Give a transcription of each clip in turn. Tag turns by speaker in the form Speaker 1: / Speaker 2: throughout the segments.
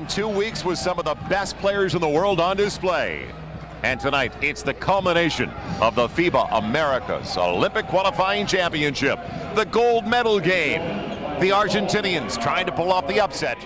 Speaker 1: spend 2 weeks with some of the best players in the world on display. And tonight, it's the culmination of the FIBA Americas Olympic Qualifying Championship, the gold medal game. The Argentinians trying to pull off the upset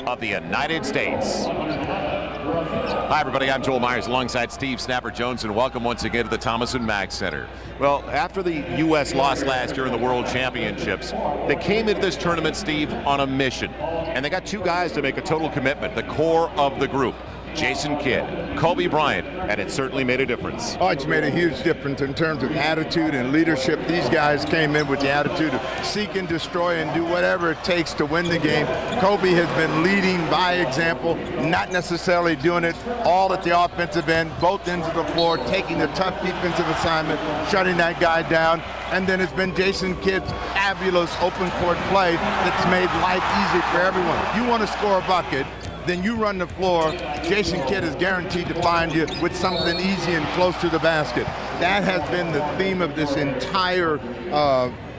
Speaker 1: of the United States. Hi, everybody. I'm Joel Myers alongside Steve Snapper Jones, and welcome once again to the Thomas & Mack Center. Well, after the U.S. lost last year in the World Championships, they came into this tournament, Steve, on a mission. And they got two guys to make a total commitment, the core of the group. Jason Kidd, Kobe Bryant, and it certainly made a difference.
Speaker 2: Oh, it's made a huge difference in terms of attitude and leadership. These guys came in with the attitude of seek and destroy and do whatever it takes to win the game. Kobe has been leading by example, not necessarily doing it all at the offensive end, both ends of the floor, taking the tough defensive assignment, shutting that guy down. And then it's been Jason Kidd's fabulous open court play that's made life easy for everyone. If you want to score a bucket, then you run the floor. Jason Kidd is guaranteed to find you with something easy and close to the basket. That has been the theme of this entire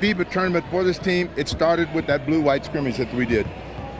Speaker 2: FIBA tournament for this team. It started with that blue-white scrimmage that we did.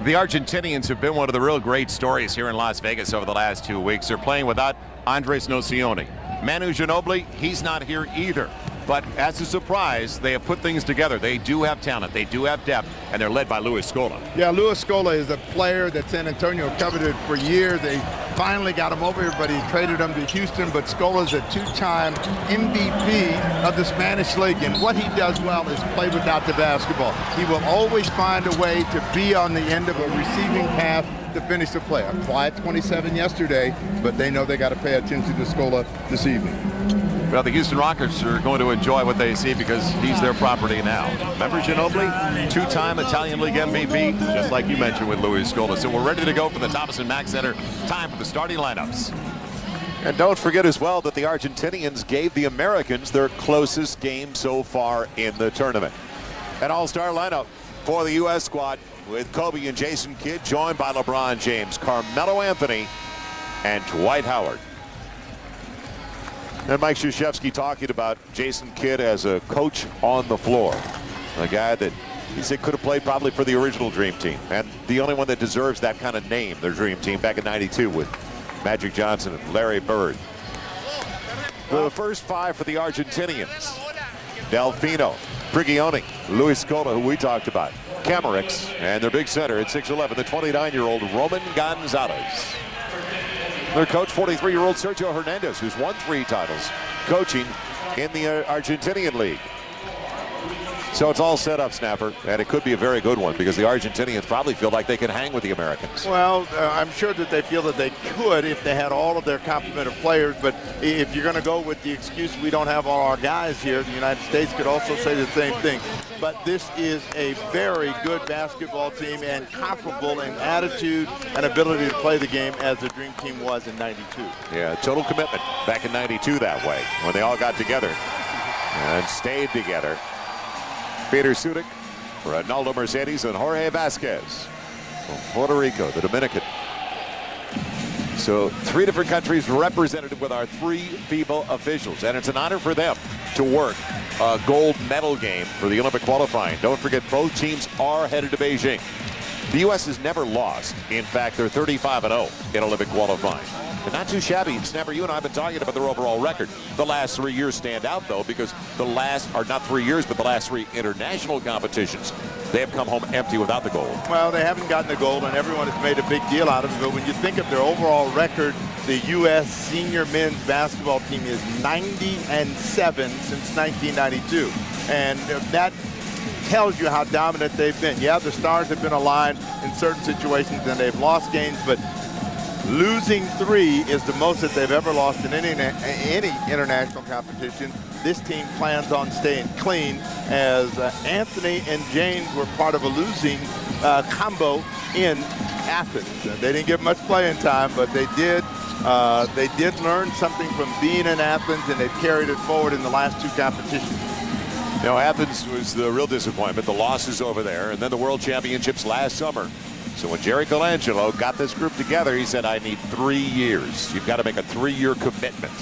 Speaker 1: The Argentinians have been one of the real great stories here in Las Vegas over the last 2 weeks. They're playing without Andres Nocioni. Manu Ginobili, he's not here either. But as a surprise, they have put things together. They do have talent, they do have depth, and they're led by Luis Scola.
Speaker 2: Yeah, Luis Scola is a player that San Antonio coveted for years. They finally got him over here, but he traded him to Houston. But Scola's a two-time MVP of the Spanish League, and what he does well is play without the basketball. He will always find a way to be on the end of a receiving pass to finish the play. A quiet 27 yesterday, but they know they got to pay attention to Scola this evening.
Speaker 1: Well, the Houston Rockets are going to enjoy what they see because he's their property now. Remember Ginobili? Two-time Italian League MVP, just like you mentioned with Luis Scola. So we're ready to go for the Thomas & Mack Center. Time for the starting lineups. And don't forget as well that the Argentinians gave the Americans their closest game so far in the tournament. An all-star lineup for the U.S. squad with Kobe and Jason Kidd, joined by LeBron James, Carmelo Anthony, and Dwight Howard. And Mike Krzyzewski talking about Jason Kidd as a coach on the floor. A guy that he said could have played probably for the original Dream Team. And the only one that deserves that kind of name, their Dream Team, back in '92 with Magic Johnson and Larry Bird. The first five for the Argentinians: Delfino, Prigioni, Luis Scola, who we talked about, Camerix, and their big center at 6'11", the 29-year-old Roman Gonzalez. Their coach, 43-year-old Sergio Hernandez, who's won 3 titles coaching in the Argentinian League. So it's all set up, Snapper, and it could be a very good one because the Argentinians probably feel like they can hang with the Americans.
Speaker 3: Well, I'm sure that they feel that they could if they had all of their complement of players, but if you're going to go with the excuse we don't have all our guys here, the United States could also say the same thing. But this is a very good basketball team and comparable in attitude and ability to play the game as the Dream Team was in '92.
Speaker 1: Yeah, total commitment back in '92 that way when they all got together and stayed together. Peter Sudik, Ronaldo Mercedes, and Jorge Vasquez from Puerto Rico, the Dominican. So 3 different countries represented with our 3 FIBA officials, and it's an honor for them to work a gold medal game for the Olympic qualifying. Don't forget, both teams are headed to Beijing. The U.S. has never lost. In fact, they're 35-0 in Olympic qualifying. They're not too shabby. Snapper, you and I have been talking about their overall record. The last 3 years stand out, though, because the last, or not 3 years, but the last 3 international competitions, they have come home empty without the gold.
Speaker 3: Well, they haven't gotten the gold, and everyone has made a big deal out of it. But when you think of their overall record, the U.S. senior men's basketball team is 90-7 since 1992. And that tells you how dominant they've been. Yeah, the stars have been aligned in certain situations, and they've lost games, but losing 3 is the most that they've ever lost in any international competition. This team plans on staying clean, as Anthony and James were part of a losing combo in Athens. They didn't get much playing time, but they did learn something from being in Athens, and they've carried it forward in the last 2 competitions.
Speaker 1: You know, Athens was the real disappointment, the losses over there, and then the World Championships last summer. So when Jerry Colangelo got this group together, he said, I need 3 years. You've got to make a 3-year commitment.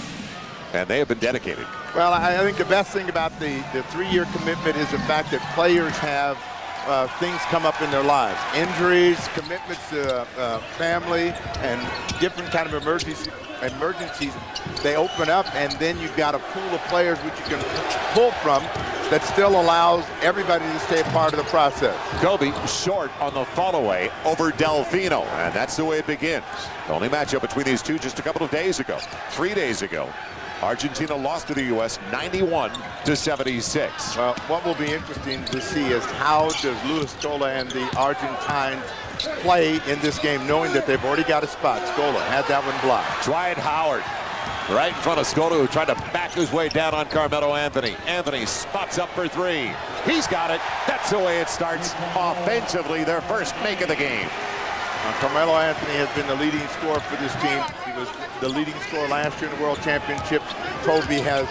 Speaker 1: And they have been dedicated.
Speaker 3: Well, I think the best thing about the 3-year commitment is the fact that players have things come up in their lives. Injuries, commitments to family, and different kind of emergencies. They open up, and then you've got a pool of players which you can pull from that still allows everybody to stay a part of the process.
Speaker 1: Kobe short on the follow-away over Delfino, and that's the way it begins. The only matchup between these two just a couple of days ago, 3 days ago. Argentina lost to the U.S. 91-76.
Speaker 3: Well, what will be interesting to see is how does Luis Scola and the Argentines play in this game, knowing that they've already got a spot. Scola had that one blocked.
Speaker 1: Dwight Howard right in front of Scola, who tried to back his way down on Carmelo Anthony. Anthony spots up for three. He's got it. That's the way it starts. Offensively, their first make of the game.
Speaker 3: Carmelo Anthony has been the leading scorer for this team. He was the leading scorer last year in the World Championships. Kobe has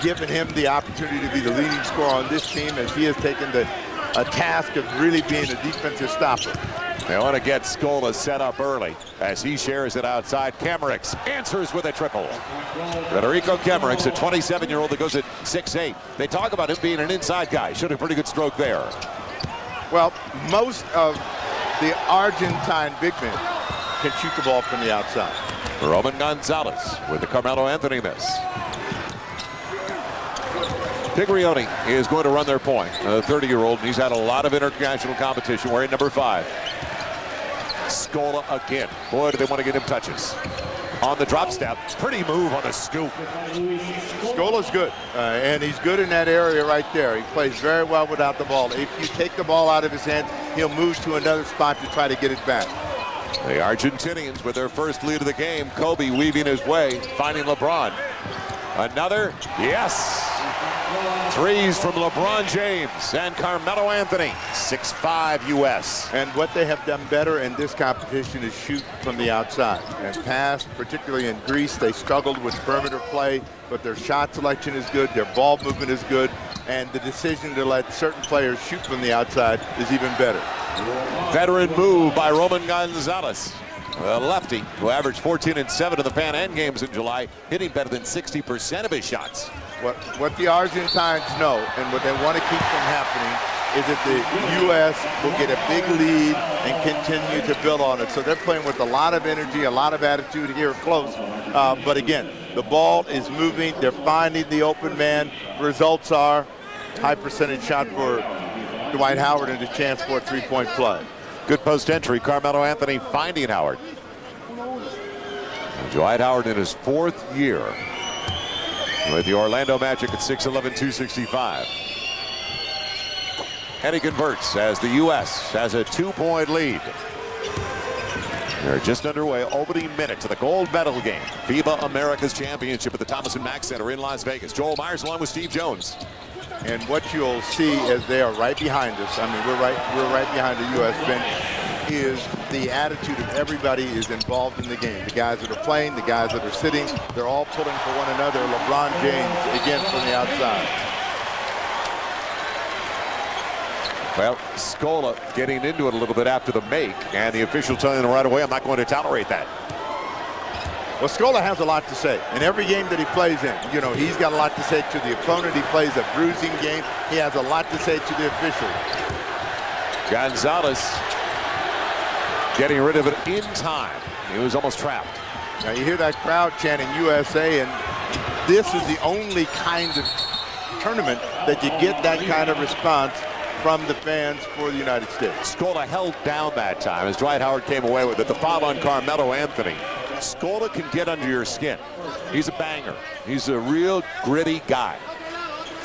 Speaker 3: given him the opportunity to be the leading scorer on this team as he has taken a task of really being a defensive stopper.
Speaker 1: They want to get Scola set up early as he shares it outside. Kemericks answers with a triple. Federico Kemericks, a 27-year-old that goes at 6'8". They talk about him being an inside guy. Showed a pretty good stroke there.
Speaker 3: Well, most of the Argentine big men can shoot the ball from the outside.
Speaker 1: Roman Gonzalez with the Carmelo Anthony miss. Piglioni is going to run their point. A 30-year-old, and he's had a lot of international competition wearing number 5. Scola again. Boy, do they want to get him touches. On the drop step, pretty move on the scoop.
Speaker 3: Scola's good, and he's good in that area right there. He plays very well without the ball. If you take the ball out of his hands, he'll move to another spot to try to get it back.
Speaker 1: The Argentinians with their first lead of the game. Kobe weaving his way, finding LeBron. Another, yes. Threes from LeBron James and Carmelo Anthony, 6'5" U.S.
Speaker 3: And what they have done better in this competition is shoot from the outside. And past, particularly in Greece, they struggled with perimeter play, but their shot selection is good, their ball movement is good, and the decision to let certain players shoot from the outside is even better.
Speaker 1: Veteran move by Roman Gonzalez. A lefty who averaged 14 and 7 in the Pan Am Games in July, hitting better than 60% of his shots.
Speaker 3: What the Argentines know and what they want to keep from happening is that the U.S. will get a big lead and continue to build on it. So they're playing with a lot of energy, a lot of attitude here close. But again, the ball is moving. They're finding the open man. Results are high percentage shot for Dwight Howard and a chance for a three-point play.
Speaker 1: Good post entry. Carmelo Anthony finding Howard. And Dwight Howard in his 4th year with the Orlando Magic at 6'11", 265. And he converts as the U.S. has a 2-point lead. They're just underway, opening minute to the gold medal game. FIBA America's Championship at the Thomas & Mack Center in Las Vegas. Joel Myers along with Steve Jones.
Speaker 3: And what you'll see as they are right behind us, I mean, we're right behind the U.S. bench, is the attitude of everybody is involved in the game. The guys that are playing, the guys that are sitting, they're all pulling for one another. LeBron James, again, from the outside.
Speaker 1: Well, Scola getting into it a little bit after the make, and the official telling him right away, I'm not going to tolerate that.
Speaker 3: Well, Scola has a lot to say. In every game that he plays in, you know, he's got a lot to say to the opponent. He plays a bruising game. He has a lot to say to the officials.
Speaker 1: Gonzalez getting rid of it in time. He was almost trapped.
Speaker 3: Now you hear that crowd chanting USA, and this is the only kind of tournament that you get that kind of response from the fans for the United States.
Speaker 1: Scola held down that time as Dwight Howard came away with it. The foul on Carmelo Anthony. Scola can get under your skin. He's a banger. He's a real gritty guy.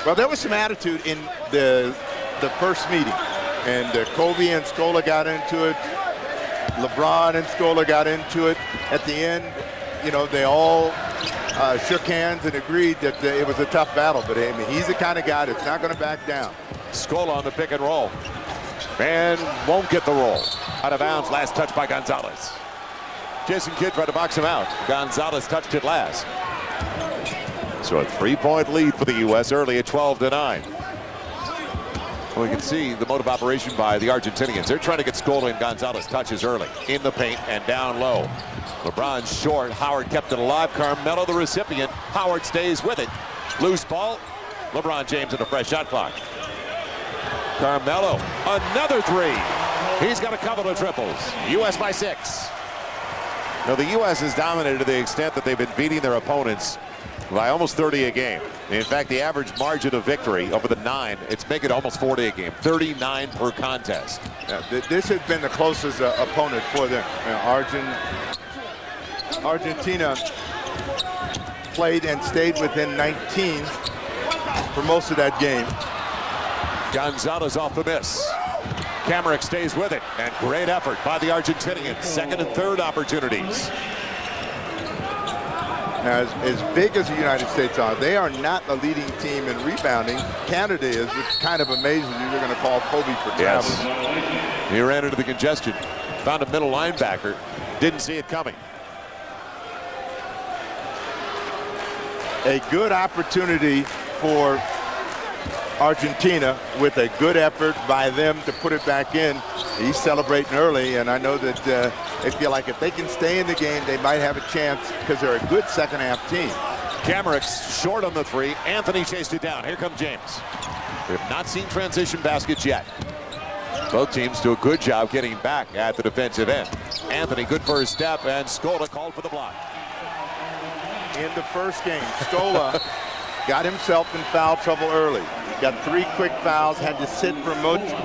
Speaker 3: Well, there was some attitude in the first meeting, and Kobe and Scola got into it. LeBron and Scola got into it. At the end, you know, they all shook hands and agreed that it was a tough battle. But I mean, he's the kind of guy that's not going to back down.
Speaker 1: Scola on the pick and roll. And won't get the roll. Out of bounds, last touch by Gonzalez. Jason Kidd tried to box him out. Gonzalez touched it last. So a 3-point lead for the U.S. early at 12-9. Well, we can see the mode of operation by the Argentinians. They're trying to get Scola and Gonzalez touches early. In the paint and down low. LeBron short. Howard kept it alive. Carmelo the recipient. Howard stays with it. Loose ball. LeBron James in a fresh shot clock. Carmelo, another three. He's got a couple of triples. U.S. by 6. Now, the U.S. has dominated to the extent that they've been beating their opponents by almost 30 a game. In fact, the average margin of victory over the 9, it's making it almost 40 a game, 39 per contest.
Speaker 3: Yeah, this has been the closest opponent for them. Argentina played and stayed within 19 for most of that game.
Speaker 1: Gonzalez off the miss. Kamarick stays with it, and great effort by the Argentinians. Second and third opportunities.
Speaker 3: As big as the United States are, they are not the leading team in rebounding. Canada is, which kind of amazes you. They're going to call Kobe for traveling.
Speaker 1: Yes. He ran into the congestion, found a middle linebacker, didn't see it coming.
Speaker 3: A good opportunity for Argentina with a good effort by them to put it back in. He's celebrating early, and I know that they feel like if they can stay in the game, they might have a chance because they're a good second half team.
Speaker 1: Kamarick's short on the three. Anthony chased it down. Here comes James. We have not seen transition baskets yet. Both teams do a good job getting back at the defensive end. Anthony, good first step, and Scola called for the block.
Speaker 3: In the first game, Scola got himself in foul trouble early. Got 3 quick fouls, had to sit for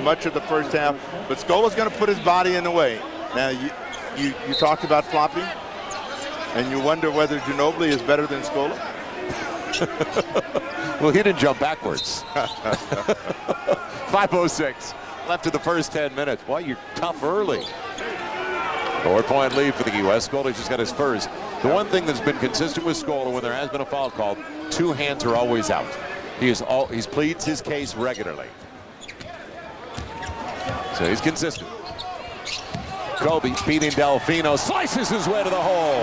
Speaker 3: much of the first half, but Scola's going to put his body in the way. Now, you talked about flopping, and you wonder whether Ginobili is better than Scola?
Speaker 1: Well, he didn't jump backwards. 5:06 left in the first 10 minutes. Boy, you're tough early. 4-point lead for the U.S. Scola just got his first. The one thing that's been consistent with Scola when there has been a foul called, 2 hands are always out. He pleads his case regularly. So he's consistent. Kobe beating Delfino, slices his way to the hole.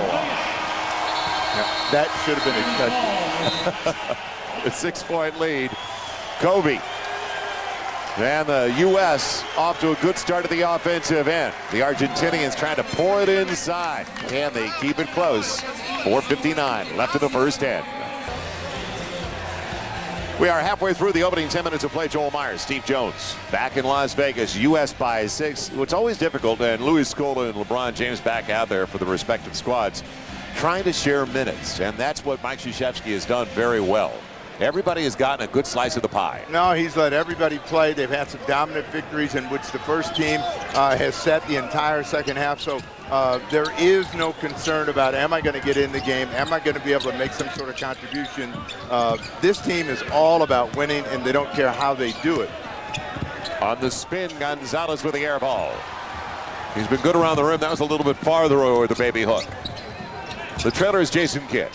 Speaker 3: Yeah, that should have been expected.
Speaker 1: A 6-point lead. Kobe. And the U.S. off to a good start at the offensive end. The Argentinians trying to pour it inside. Can they keep it close? 4:59 left in the first end. We are halfway through the opening 10 minutes of play. Joel Myers, Steve Jones, back in Las Vegas. U.S. by 6. What's always difficult, and Luis Scola and LeBron James back out there for the respective squads, trying to share minutes, and that's what Mike Krzyzewski has done very well. Everybody has gotten a good slice of the pie.
Speaker 3: No, he's let everybody play. They've had some dominant victories in which the first team has set the entire second half. So there is no concern about, am I going to get in the game? Am I going to be able to make some sort of contribution? This team is all about winning, and they don't care how they do it.
Speaker 1: On the spin, Gonzalez with the air ball. He's been good around the rim. That was a little bit farther over the baby hook. The trailer is Jason Kidd.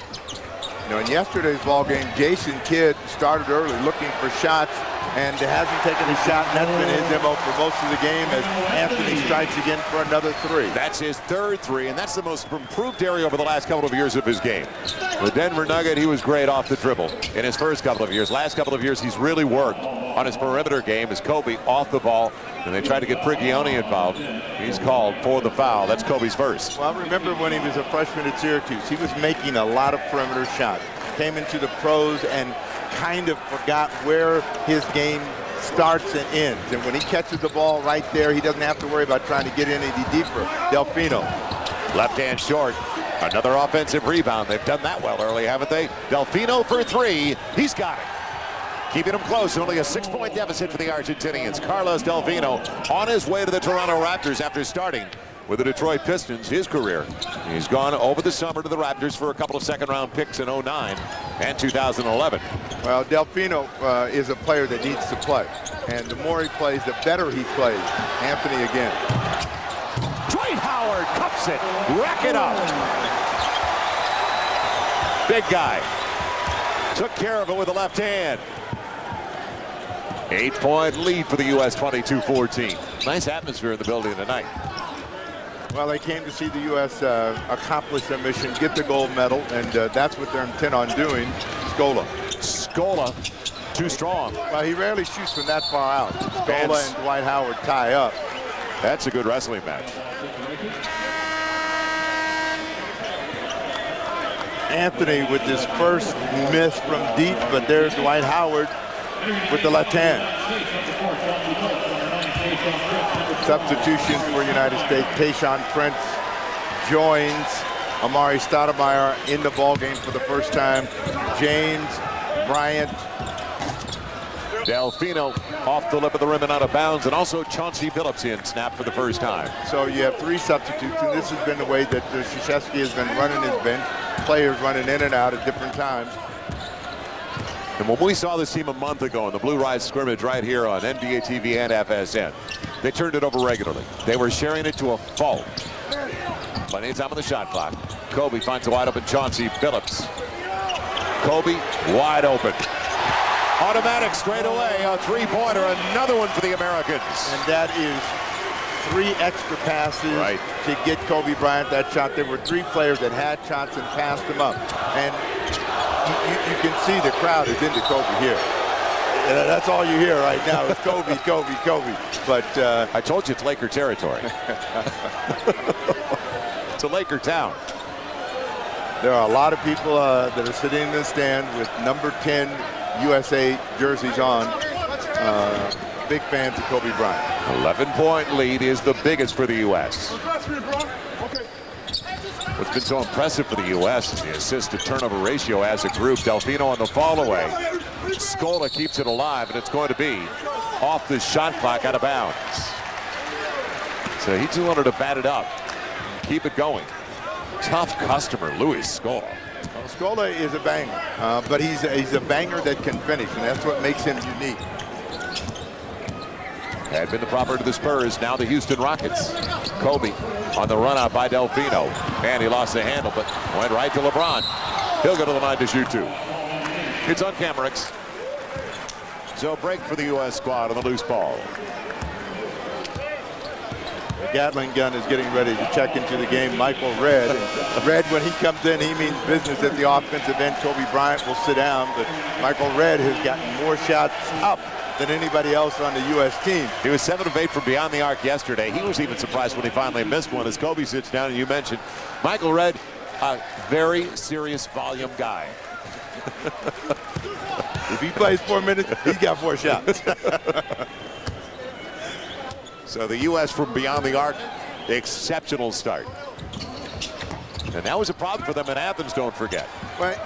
Speaker 3: You know, in yesterday's ball game, Jason Kidd started early looking for shots and hasn't taken a shot, and that's been his MO for most of the game as Anthony strikes again for another 3.
Speaker 1: That's his 3rd 3, and that's the most improved area over the last couple of years of his game. The Denver Nugget, he was great off the dribble in his first couple of years. Last couple of years, he's really worked on his perimeter game as Kobe off the ball, and they tried to get Prigioni involved. He's called for the foul. That's Kobe's first.
Speaker 3: Well, I remember when he was a freshman at Syracuse, he was making a lot of perimeter shots. Came into the pros and kind of forgot where his game starts and ends. And when he catches the ball right there, he doesn't have to worry about trying to get any deeper. Delfino.
Speaker 1: Left hand short. Another offensive rebound. They've done that well early, haven't they? Delfino for 3. He's got it. Keeping them close. Only a 6-point deficit for the Argentinians. Carlos Delfino on his way to the Toronto Raptors after starting with the Detroit Pistons, his career. He's gone over the summer to the Raptors for a couple of second-round picks in 2009 and 2011.
Speaker 3: Well, Delfino is a player that needs to play. And the more he plays, the better he plays. Anthony again.
Speaker 1: Dwight Howard cups it. Rack it up. Big guy. Took care of it with the left hand. 8-point lead for the U.S. 22-14. Nice atmosphere in the building tonight.
Speaker 3: Well, they came to see the U.S. accomplish their mission, get the gold medal, and that's what they're intent on doing. Scola,
Speaker 1: too strong.
Speaker 3: Well, he rarely shoots from that far out. Scola and Dwight Howard tie up.
Speaker 1: That's a good wrestling match.
Speaker 3: Anthony with his first miss from deep, but there's Dwight Howard with the left hand. Substitutions for United States. Tayshaun Prince joins Amari Stoudemire in the ball game for the first time. James, Bryant.
Speaker 1: Delfino off the lip of the rim and out of bounds, and also Chauncey Billups in snap for the first time.
Speaker 3: So you have 3 substitutes, and this has been the way that Krzyzewski has been running his bench. Players running in and out at different times.
Speaker 1: And when we saw this team a month ago in the Blue Rise scrimmage right here on NBA TV and FSN, they turned it over regularly. They were sharing it to a fault. Plenty of time on the shot clock. Kobe finds a wide open Chauncey Billups. Kobe wide open. Automatic straight away, a 3-pointer, another one for the Americans.
Speaker 3: And that is 3 extra passes to get Kobe Bryant that shot. There were 3 players that had shots and passed them up. And you can see the crowd is into Kobe here. That's all you hear right now is Kobe, Kobe, Kobe. But
Speaker 1: I told you it's Laker territory. It's a Laker town.
Speaker 3: There are a lot of people that are sitting in the stand with number 10 USA jerseys on. Big fans of Kobe Bryant.
Speaker 1: 11-point lead is the biggest for the U.S. What's been so impressive for the U.S. is the assist-to-turnover ratio as a group. Delfino on the fall away. Scola keeps it alive, and it's going to be off the shot clock out of bounds. So he too wanted to bat it up, keep it going. Tough customer, Louis Scola.
Speaker 3: Well, Scola is a banger, but he's a banger that can finish, and that's what makes him unique.
Speaker 1: Had been the property of the Spurs, now the Houston Rockets. Kobe on the run out by Delfino, and he lost the handle, but went right to LeBron. He'll go to the line to shoot 2. It's on Camerix. So break for the U.S. squad on the loose ball.
Speaker 3: The Gatling gun is getting ready to check into the game. Michael Redd. Redd, when he comes in, he means business at the offensive end. Kobe Bryant will sit down, but Michael Redd has gotten more shots up than anybody else on the U.S. team.
Speaker 1: He was 7 of 8 from beyond the arc yesterday. He was even surprised when he finally missed one as Kobe sits down, and you mentioned Michael Redd, a very serious volume guy.
Speaker 3: If he plays 4 minutes, he's got 4 shots.
Speaker 1: So the U.S. from beyond the arc, exceptional start. And that was a problem for them in Athens, don't forget.
Speaker 3: Well,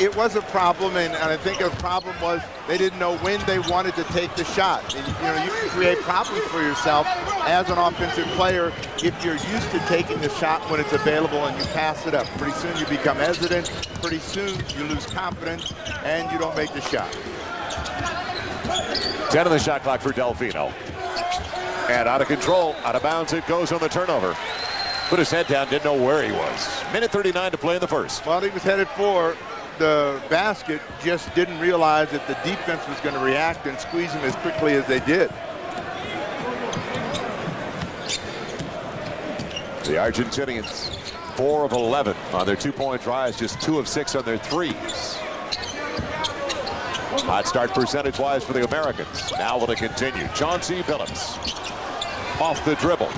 Speaker 3: it was a problem, and I think the problem was they didn't know when they wanted to take the shot. And, you know, you can create problems for yourself as an offensive player if you're used to taking the shot when it's available and you pass it up. Pretty soon you become hesitant. Pretty soon you lose confidence, and you don't make the shot.
Speaker 1: 10 on the shot clock for Delfino. And out of control, out of bounds it goes on the turnover. Put his head down, didn't know where he was. Minute 39 to play in the first.
Speaker 3: Well, he was headed for the basket, just didn't realize that the defense was going to react and squeeze him as quickly as they did.
Speaker 1: The Argentinians, 4 of 11 on their 2-point tries, just 2 of 6 on their threes. Hot start percentage-wise for the Americans. Now will it continue? Chauncey Billups off the dribble.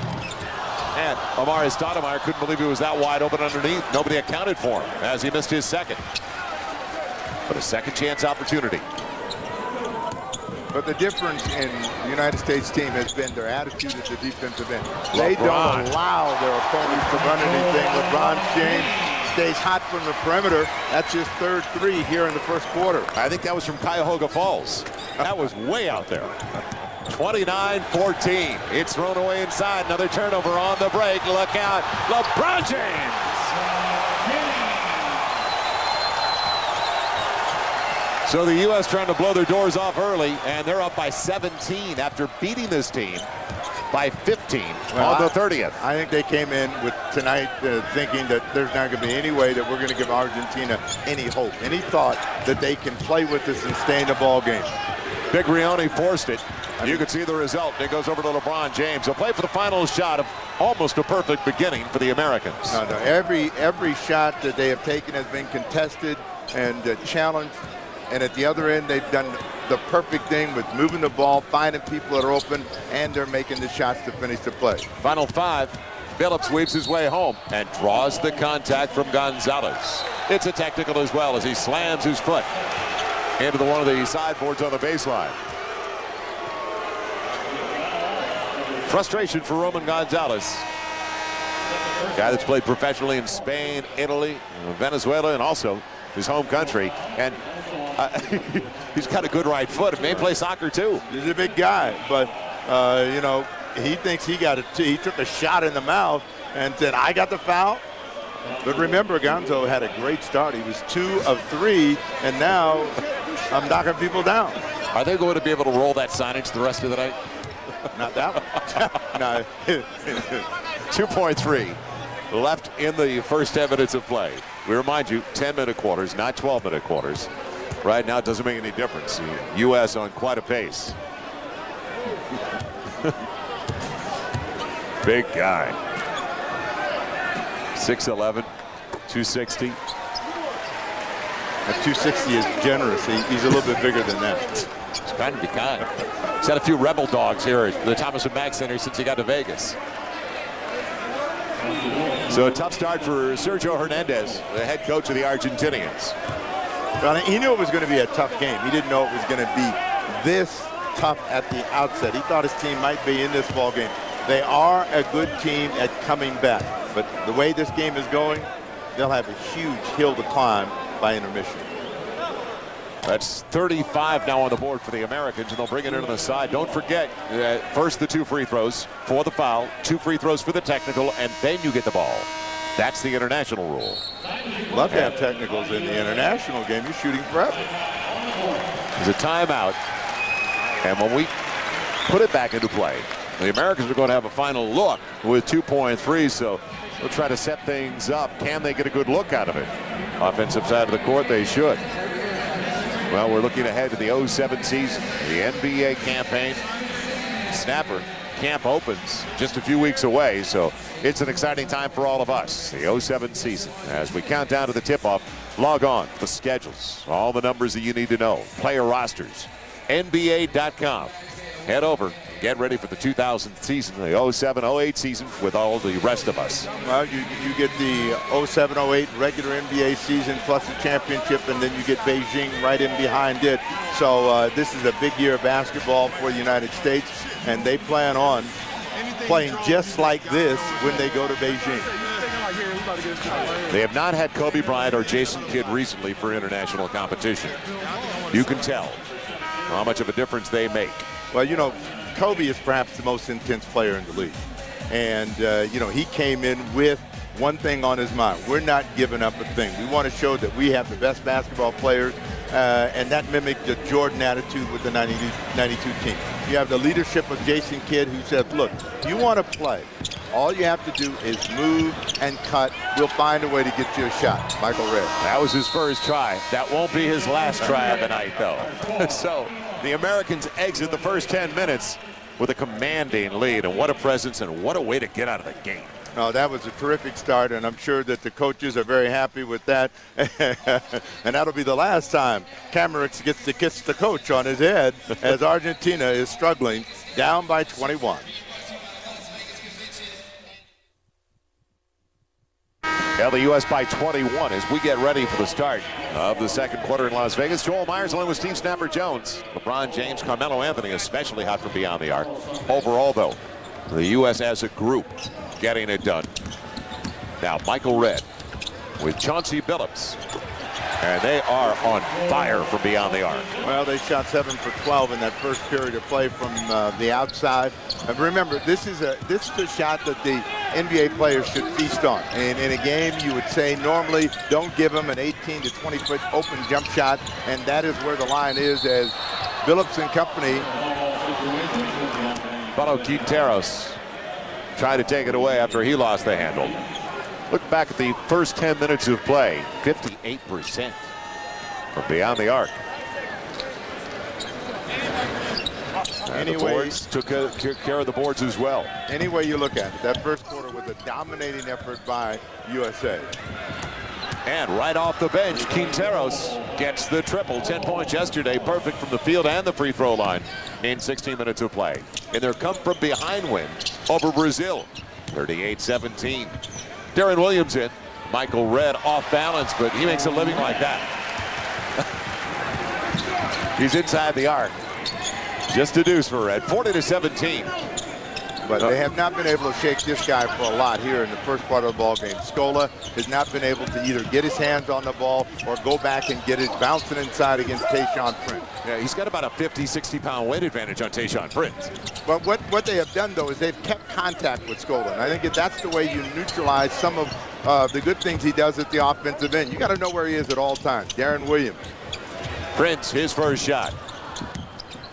Speaker 1: And Amari Stoudemire couldn't believe he was that wide open underneath. Nobody accounted for him as he missed his second. But a second chance opportunity.
Speaker 3: But the difference in the United States team has been their attitude at the defensive end. They don't allow their opponents to run anything. LeBron James stays hot from the perimeter. That's his 3rd 3 here in the first quarter.
Speaker 1: I think that was from Cuyahoga Falls. That was way out there. 29-14. It's thrown away inside. Another turnover on the break. Look out. LeBron James. So the U.S. trying to blow their doors off early, and they're up by 17 after beating this team by 15 on the 30th.
Speaker 3: I think they came in with tonight thinking that there's not going to be any way that we're going to give Argentina any hope, any thought that they can play with us and stay in the ball game.
Speaker 1: Big Rione forced it. You can see the result. It goes over to LeBron James. He'll play for the final shot of almost a perfect beginning for the Americans.
Speaker 3: No, every shot that they have taken has been contested and challenged. And at the other end, they've done the perfect thing with moving the ball, finding people that are open, and they're making the shots to finish the play.
Speaker 1: Final 5. Billups weaves his way home and draws the contact from Gonzalez. It's a technical as well as he slams his foot. into one of the sideboards on the baseline. Frustration for Roman Gonzalez. Guy that's played professionally in Spain, Italy, Venezuela, and also his home country. And he's got a good right foot. He may play soccer too.
Speaker 3: He's a big guy, but you know, he thinks he got he took a shot in the mouth and said, "I got the foul." But remember, Gonzo had a great start. He was 2 of 3, and now I'm knocking people down.
Speaker 1: Are they going to be able to roll that signage the rest of the night?
Speaker 3: Not that one. No.
Speaker 1: 2.3 left in the first 10 minutes of play. We remind you, 10-minute quarters, not 12-minute quarters. Right now, it doesn't make any difference. The U.S. on quite a pace. Big guy. 6'11", 260.
Speaker 3: At 260 is generous. He's a little bit bigger than that.
Speaker 1: He's kind of the kind. He's had a few rebel dogs here at the Thomas & Mack Center since he got to Vegas. So a tough start for Sergio Hernandez, the head coach of the Argentinians.
Speaker 3: Well, he knew it was going to be a tough game. He didn't know it was going to be this tough at the outset. He thought his team might be in this ball game. They are a good team at coming back, but the way this game is going, they'll have a huge hill to climb by intermission.
Speaker 1: That's 35 now on the board for the Americans, and they'll bring it in on the side. Don't forget, first the 2 free throws for the foul, 2 free throws for the technical, and then you get the ball. That's the international rule.
Speaker 3: Love to have technicals in the international game. You're shooting forever.
Speaker 1: There's a timeout, and when we put it back into play, the Americans are going to have a final look with 2.3, so they'll try to set things up. Can they get a good look out of it? Offensive side of the court, they should. Well, we're looking ahead to the 07 season, the NBA campaign. Snapper camp opens just a few weeks away, so it's an exciting time for all of us. The 07 season. As we count down to the tip-off, log on, the schedules, all the numbers that you need to know, player rosters, NBA.com. Head over, get ready for the 2000 season, the 07-08 season with all the rest of us.
Speaker 3: Well, you get the 07-08 regular NBA season plus the championship, and then you get Beijing right in behind it. So this is a big year of basketball for the United States, and they plan on playing just like this when they go to Beijing.
Speaker 1: They have not had Kobe Bryant or Jason Kidd recently for international competition. You can tell how much of a difference they make.
Speaker 3: Well, you know, Kobe is perhaps the most intense player in the league. And, you know, he came in with one thing on his mind. We're not giving up a thing. We want to show that we have the best basketball players, and that mimicked the Jordan attitude with the 92 team. You have the leadership of Jason Kidd, who said, look, you want to play. All you have to do is move and cut. We'll find a way to get you a shot. Michael Redd.
Speaker 1: That was his first try. That won't be his last try of the night, though. So the Americans exit the first 10 minutes with a commanding lead, and what a presence and what a way to get out of the game.
Speaker 3: Oh, that was a terrific start, and I'm sure that the coaches are very happy with that. And that'll be the last time Camerix gets to kiss the coach on his head as Argentina is struggling, down by 21.
Speaker 1: Yeah, the U.S. by 21 as we get ready for the start of the second quarter in Las Vegas. Joel Myers along with Steve Snapper Jones. LeBron James, Carmelo Anthony especially hot from beyond the arc. Overall, though, the U.S. as a group getting it done. Now Michael Redd with Chauncey Billups. And they are on fire from beyond the arc.
Speaker 3: Well, they shot 7 for 12 in that first period of play from the outside. And remember, this is a shot that the NBA players should feast on. And in a game, you would say normally don't give them an 18 to 20 foot open jump shot, and that is where the line is as Billups and company.
Speaker 1: Paulo Quinteros tried to take it away after he lost the handle. Look back at the first 10 minutes of play, 58% from beyond the arc. And the boards took care of the boards as well.
Speaker 3: Any way you look at it, that first quarter was a dominating effort by USA.
Speaker 1: And right off the bench, Quinteros gets the triple. 10 points yesterday, perfect from the field and the free throw line in 16 minutes of play. In their come-from-behind win over Brazil, 38-17. Darren Williams in. Michael Redd off balance, but he makes a living like that. He's inside the arc. Just a deuce for Red. 40-17.
Speaker 3: But they have not been able to shake this guy for a lot here in the first part of the ball game. Scola has not been able to either get his hands on the ball or go back and get it bouncing inside against Tayshaun Prince.
Speaker 1: Yeah, he's got about a 50, 60-pound weight advantage on Tayshaun Prince.
Speaker 3: But what they have done, though, is they've kept contact with Scola. And I think that's the way you neutralize some of the good things he does at the offensive end. You got to know where he is at all times. Darren Williams.
Speaker 1: Prince, his first shot.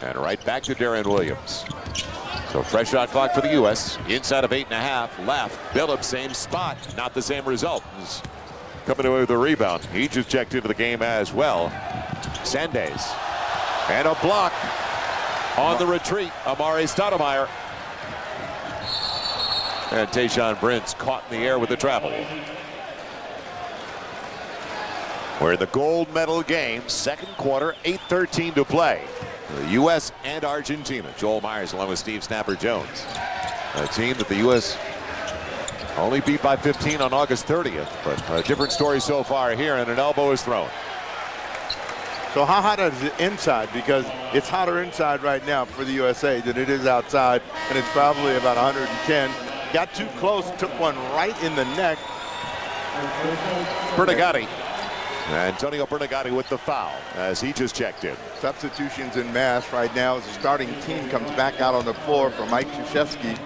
Speaker 1: And right back to Darren Williams. So fresh shot clock for the U.S. Inside of 8.5 left. Billups, same spot. Not the same result. He's coming away with a rebound. He just checked into the game as well. Sandays. And a block on the retreat. Amare Stoudemire. And Tayshaun Prince caught in the air with the travel. We're in the gold medal game. Second quarter, 8:13 to play. The U.S. and Argentina. Joel Myers along with Steve Snapper Jones. A team that the U.S. only beat by 15 on August 30th. But a different story so far here, and an elbow is thrown.
Speaker 3: So how hot is it inside? Because it's hotter inside right now for the USA than it is outside, and it's probably about 110. Got too close, took one right in the neck.
Speaker 1: Bernagatti. Antonio Bernagatti with the foul as he just checked in.
Speaker 3: Substitutions in mass right now as the starting team comes back out on the floor for Mike Krzyzewski.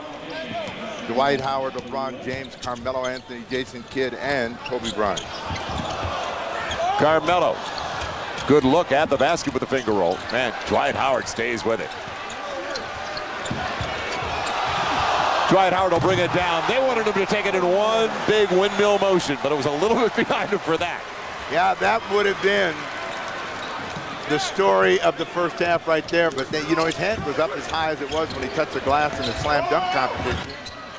Speaker 3: Dwight Howard, LeBron James, Carmelo Anthony, Jason Kidd, and Kobe Bryant.
Speaker 1: Carmelo. Good look at the basket with the finger roll. Man, Dwight Howard stays with it. Dwight Howard will bring it down. They wanted him to take it in one big windmill motion, but it was a little bit behind him for that.
Speaker 3: Yeah, that would have been the story of the first half right there. But, you know, his head was up as high as it was when he touched the glass in the slam dunk competition,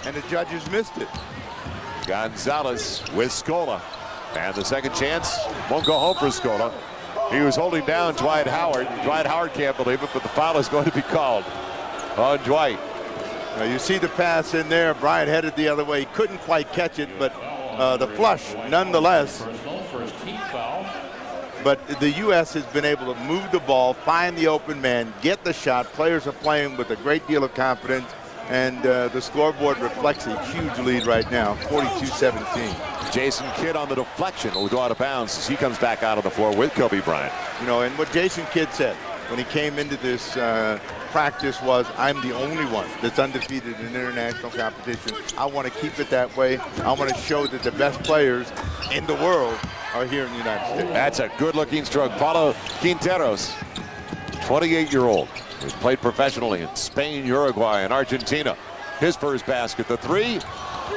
Speaker 3: and the judges missed it.
Speaker 1: Gonzalez with Scola. And the second chance won't go home for Scola. He was holding down Dwight Howard. Dwight Howard can't believe it, but the foul is going to be called on Dwight.
Speaker 3: Now you see the pass in there. Bryant headed the other way. He couldn't quite catch it, but the flush nonetheless. But the U.S. has been able to move the ball, find the open man, get the shot. Players are playing with a great deal of confidence, and the scoreboard reflects a huge lead right now, 42-17.
Speaker 1: Jason Kidd on the deflection will go out of bounds as he comes back out on the floor with Kobe Bryant.
Speaker 3: You know, and what Jason Kidd said when he came into this practice was, I'm the only one that's undefeated in international competition. I want to keep it that way. I want to show that the best players in the world are here in the United States.
Speaker 1: That's a good-looking stroke. Paulo Quinteros, 28-year-old, who's played professionally in Spain, Uruguay, and Argentina. His first basket, the three,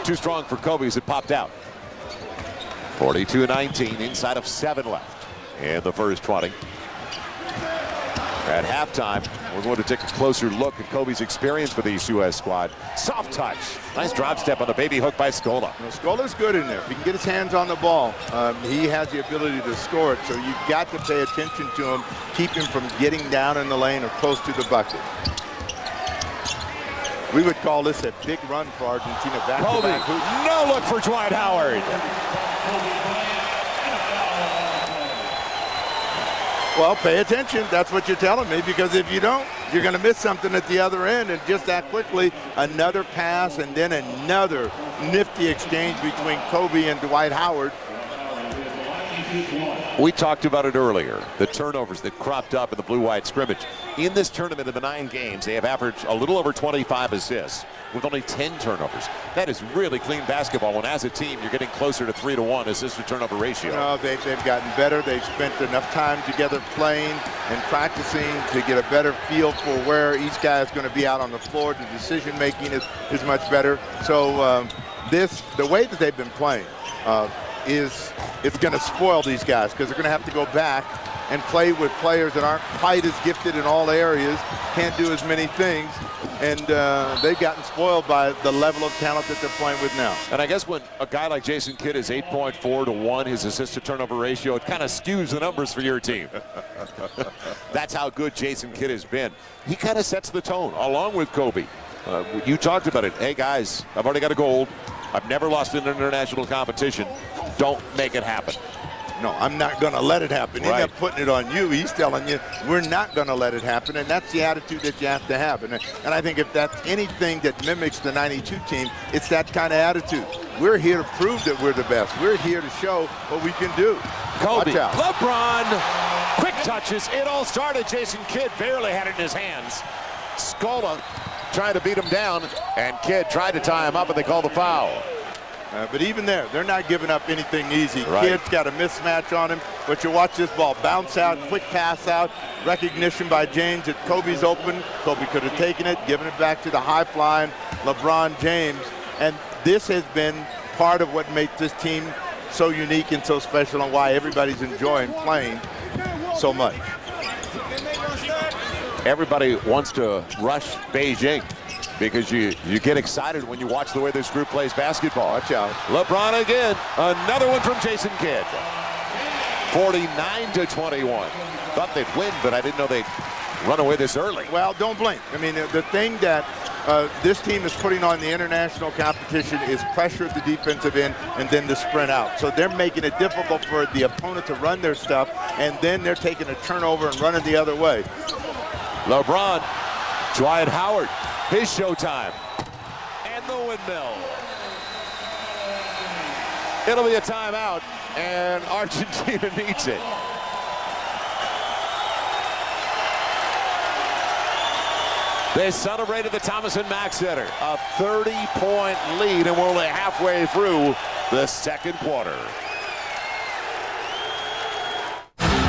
Speaker 1: too strong for Kobe as it popped out. 42-19, inside of 7 left in the first 20. At halftime, we're going to take a closer look at Kobe's experience with this U.S. squad. Soft touch. Nice drop step on the baby hook by Scola.
Speaker 3: Well, Scola's good in there. If he can get his hands on the ball, he has the ability to score it. So you've got to pay attention to him, keep him from getting down in the lane or close to the bucket. We would call this a big run for Argentina.
Speaker 1: Kobe, no look for Dwight Howard.
Speaker 3: Well, pay attention. That's what you're telling me, because if you don't, you're going to miss something at the other end. And just that quickly, another pass and then another nifty exchange between Kobe and Dwight Howard.
Speaker 1: We talked about it earlier, the turnovers that cropped up in the blue-white scrimmage. In this tournament of the 9 games, they have averaged a little over 25 assists with only 10 turnovers. That is really clean basketball when, as a team, you're getting closer to 3-to-1 assist-to-turnover ratio.
Speaker 3: You know, they've gotten better. They've spent enough time together playing and practicing to get a better feel for where each guy is going to be out on the floor. The decision-making is much better. So the way that they've been playing it's going to spoil these guys, because they're going to have to go back and play with players that aren't quite as gifted in all areas, can't do as many things, and they've gotten spoiled by the level of talent that they're playing with now.
Speaker 1: And I guess when a guy like Jason Kidd is 8.4-to-1, his assist-to-turnover ratio, it kind of skews the numbers for your team. That's how good Jason Kidd has been. He kind of sets the tone, along with Kobe. You talked about it. Hey, guys, I've already got a gold. I've never lost in an international competition. Don't make it happen.
Speaker 3: No, I'm not going to let it happen. He's not putting it on you. He's telling you, we're not going to let it happen. And that's the attitude that you have to have. And I think if that's anything that mimics the 92 team, it's that kind of attitude. We're here to prove that we're the best. We're here to show what we can do.
Speaker 1: Kobe,
Speaker 3: Watch out.
Speaker 1: LeBron, quick touches. It all started. Jason Kidd barely had it in his hands. Scola trying to beat him down, and Kidd tried to tie him up, and they called the foul.
Speaker 3: But even there, they're not giving up anything easy.
Speaker 1: Right.
Speaker 3: Kidd's got a mismatch on him, but you watch this ball bounce out, quick pass out, recognition by James that Kobe's open. Kobe could have taken it, given it back to the high-flying LeBron James. And this has been part of what makes this team so unique and so special, and why everybody's enjoying playing so much.
Speaker 1: Everybody wants to rush Beijing because you get excited when you watch the way this group plays basketball.
Speaker 3: Watch out.
Speaker 1: LeBron again. Another one from Jason Kidd. 49-21. Thought they'd win, but I didn't know they'd run away this early.
Speaker 3: Well, don't blink. I mean, the thing that this team is putting on the international competition is pressure at the defensive end and then the sprint out. So they're making it difficult for the opponent to run their stuff, and then they're taking a turnover and running the other way.
Speaker 1: LeBron, Dwight Howard, his showtime, and the windmill. It'll be a timeout, and Argentina needs it. They celebrated the Thomas and Mack Center. A 30-point lead, and we're only halfway through the second quarter.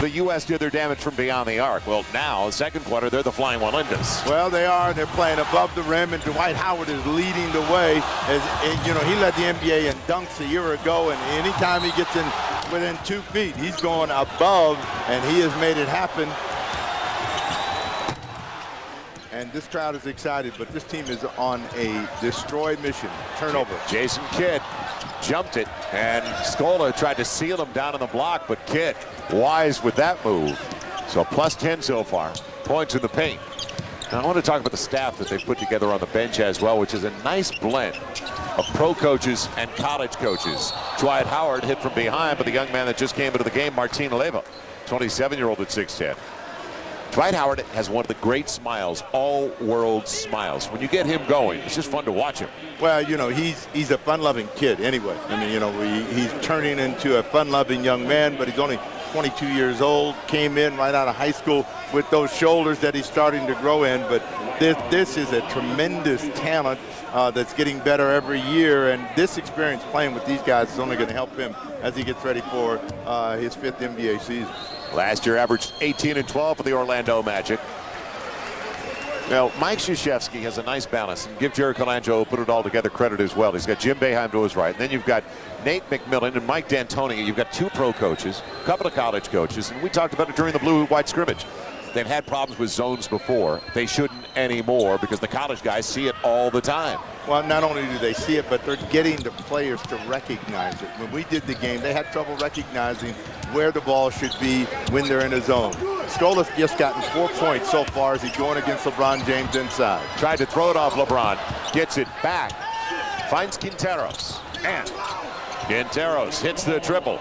Speaker 1: The U.S. did their damage from beyond the arc. Well, now, second quarter, they're the Flying Walendas.
Speaker 3: Well, they are. They're playing above the rim, and Dwight Howard is leading the way. As, you know, he led the NBA in dunks a year ago, and anytime he gets in within 2 feet, he's going above, and he has made it happen. And this crowd is excited, but this team is on a destroy mission. Turnover.
Speaker 1: Jason Kidd jumped it, and Scola tried to seal him down on the block, but Kidd wise with that move. So +10 so far. Points in the paint. Now I want to talk about the staff that they've put together on the bench as well, which is a nice blend of pro coaches and college coaches. Dwight Howard hit from behind, but the young man that just came into the game, Martin Leva, 27-year-old at 6'10". Dwight Howard has one of the great smiles, all-world smiles. When you get him going, it's just fun to watch him.
Speaker 3: Well, you know, he's a fun-loving kid anyway. I mean, you know, he's turning into a fun-loving young man, but he's only 22 years old, came in right out of high school with those shoulders that he's starting to grow in. But this is a tremendous talent that's getting better every year, and this experience playing with these guys is only going to help him as he gets ready for his 5th NBA season.
Speaker 1: Last year averaged 18 and 12 for the Orlando Magic. Now, Mike Krzyzewski has a nice balance, and give Jerry Colangelo, put it all together, credit as well. He's got Jim Boeheim to his right, and then you've got Nate McMillan and Mike D'Antoni. You've got 2 pro coaches, a couple of college coaches, and we talked about it during the blue-white scrimmage. They've had problems with zones before. They shouldn't anymore because the college guys see it all the time.
Speaker 3: Well, not only do they see it, but they're getting the players to recognize it. When we did the game, they had trouble recognizing where the ball should be when they're in a zone. Scola's just gotten 4 points so far as he's going against LeBron James inside.
Speaker 1: Tried to throw it off LeBron. Gets it back. Finds Quinteros. And Quinteros hits the triple.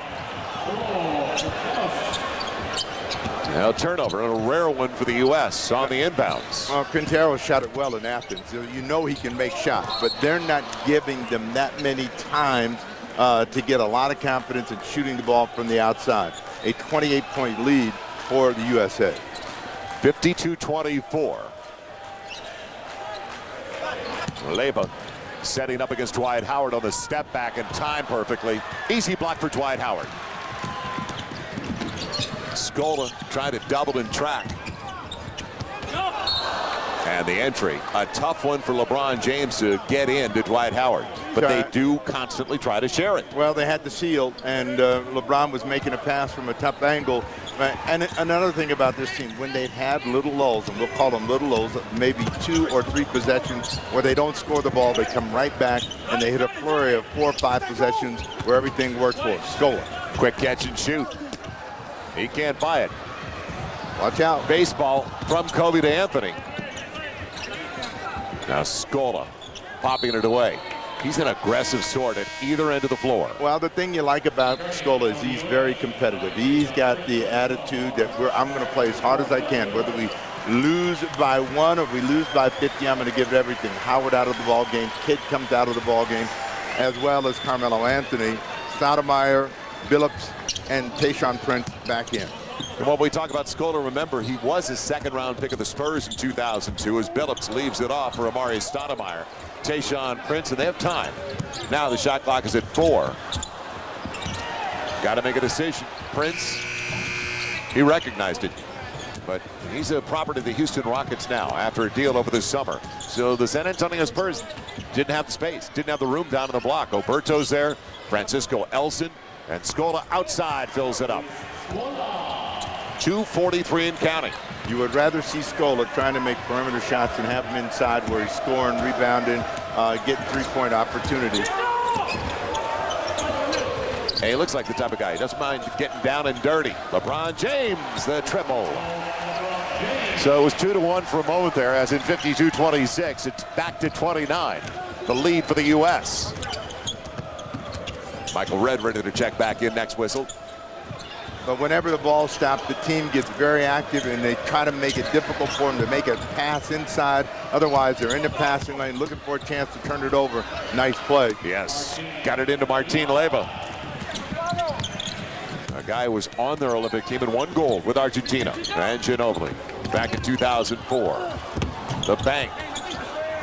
Speaker 1: Now turnover, and a rare one for the U.S. on the inbounds.
Speaker 3: Well, Quintero shot it well in Athens. You know he can make shots, but they're not giving them that many times to get a lot of confidence in shooting the ball from the outside. A 28-point lead for the USA.
Speaker 1: 52-24. Leva setting up against Dwight Howard on the step back and timed perfectly. Easy block for Dwight Howard. Scola trying to double and track. And the entry, a tough one for LeBron James to get in to Dwight Howard. But they do constantly try to share it.
Speaker 3: Well, they had the seal, and LeBron was making a pass from a tough angle. And another thing about this team, when they've had little lulls, and we'll call them little lulls, maybe 2 or 3 possessions where they don't score the ball, they come right back and they hit a flurry of 4 or 5 possessions where everything works for Scola.
Speaker 1: Quick catch and shoot. He can't buy it.
Speaker 3: Watch out.
Speaker 1: Baseball from Kobe to Anthony. Now Scola popping it away. He's an aggressive sort at either end of the floor.
Speaker 3: Well, the thing you like about Scola is he's very competitive. He's got the attitude that I'm going to play as hard as I can. Whether we lose by 1 or we lose by 50, I'm going to give it everything. Howard out of the ball game. Kidd comes out of the ball game, as well as Carmelo Anthony, Stoudemire, Billups, and Tayshaun Prince back in.
Speaker 1: And when we talk about Scola, remember, he was his second-round pick of the Spurs in 2002 as Billups leaves it off for Amari Stoudemire, Tayshaun Prince, and they have time. Now the shot clock is at 4. Got to make a decision. Prince, he recognized it, but he's a property of the Houston Rockets now after a deal over the summer. So the San Antonio Spurs didn't have the space, didn't have the room down in the block. Oberto's there, Francisco Elson, and Scola outside fills it up. 2:43 and counting.
Speaker 3: You would rather see Scola trying to make perimeter shots than have him inside where he's scoring, rebounding, getting three-point opportunities.
Speaker 1: Hey, he looks like the type of guy. He doesn't mind getting down and dirty. LeBron James, the triple. So it was 2-1 for a moment there, as in 52-26. It's back to 29. The lead for the U.S. Michael Redd ready to check back in next whistle.
Speaker 3: But whenever the ball stops, the team gets very active and they try to make it difficult for them to make a pass inside. Otherwise, they're in the passing lane looking for a chance to turn it over. Nice play.
Speaker 1: Yes, got it into Martin Leyva. A guy who was on their Olympic team and won gold with Argentina. And Ginobili back in 2004. The bank.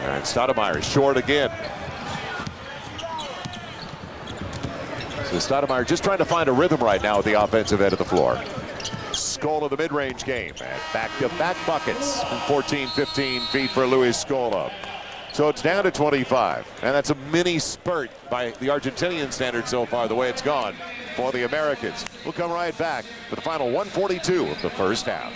Speaker 1: And Stoudemire is short again. So Stoudemire just trying to find a rhythm right now at the offensive end of the floor. Scola, the mid-range game, and back-to-back buckets from 14, 15 feet for Luis Scola. So it's down to 25, and that's a mini spurt by the Argentinian standard so far, the way it's gone for the Americans. We'll come right back for the final 142 of the first half.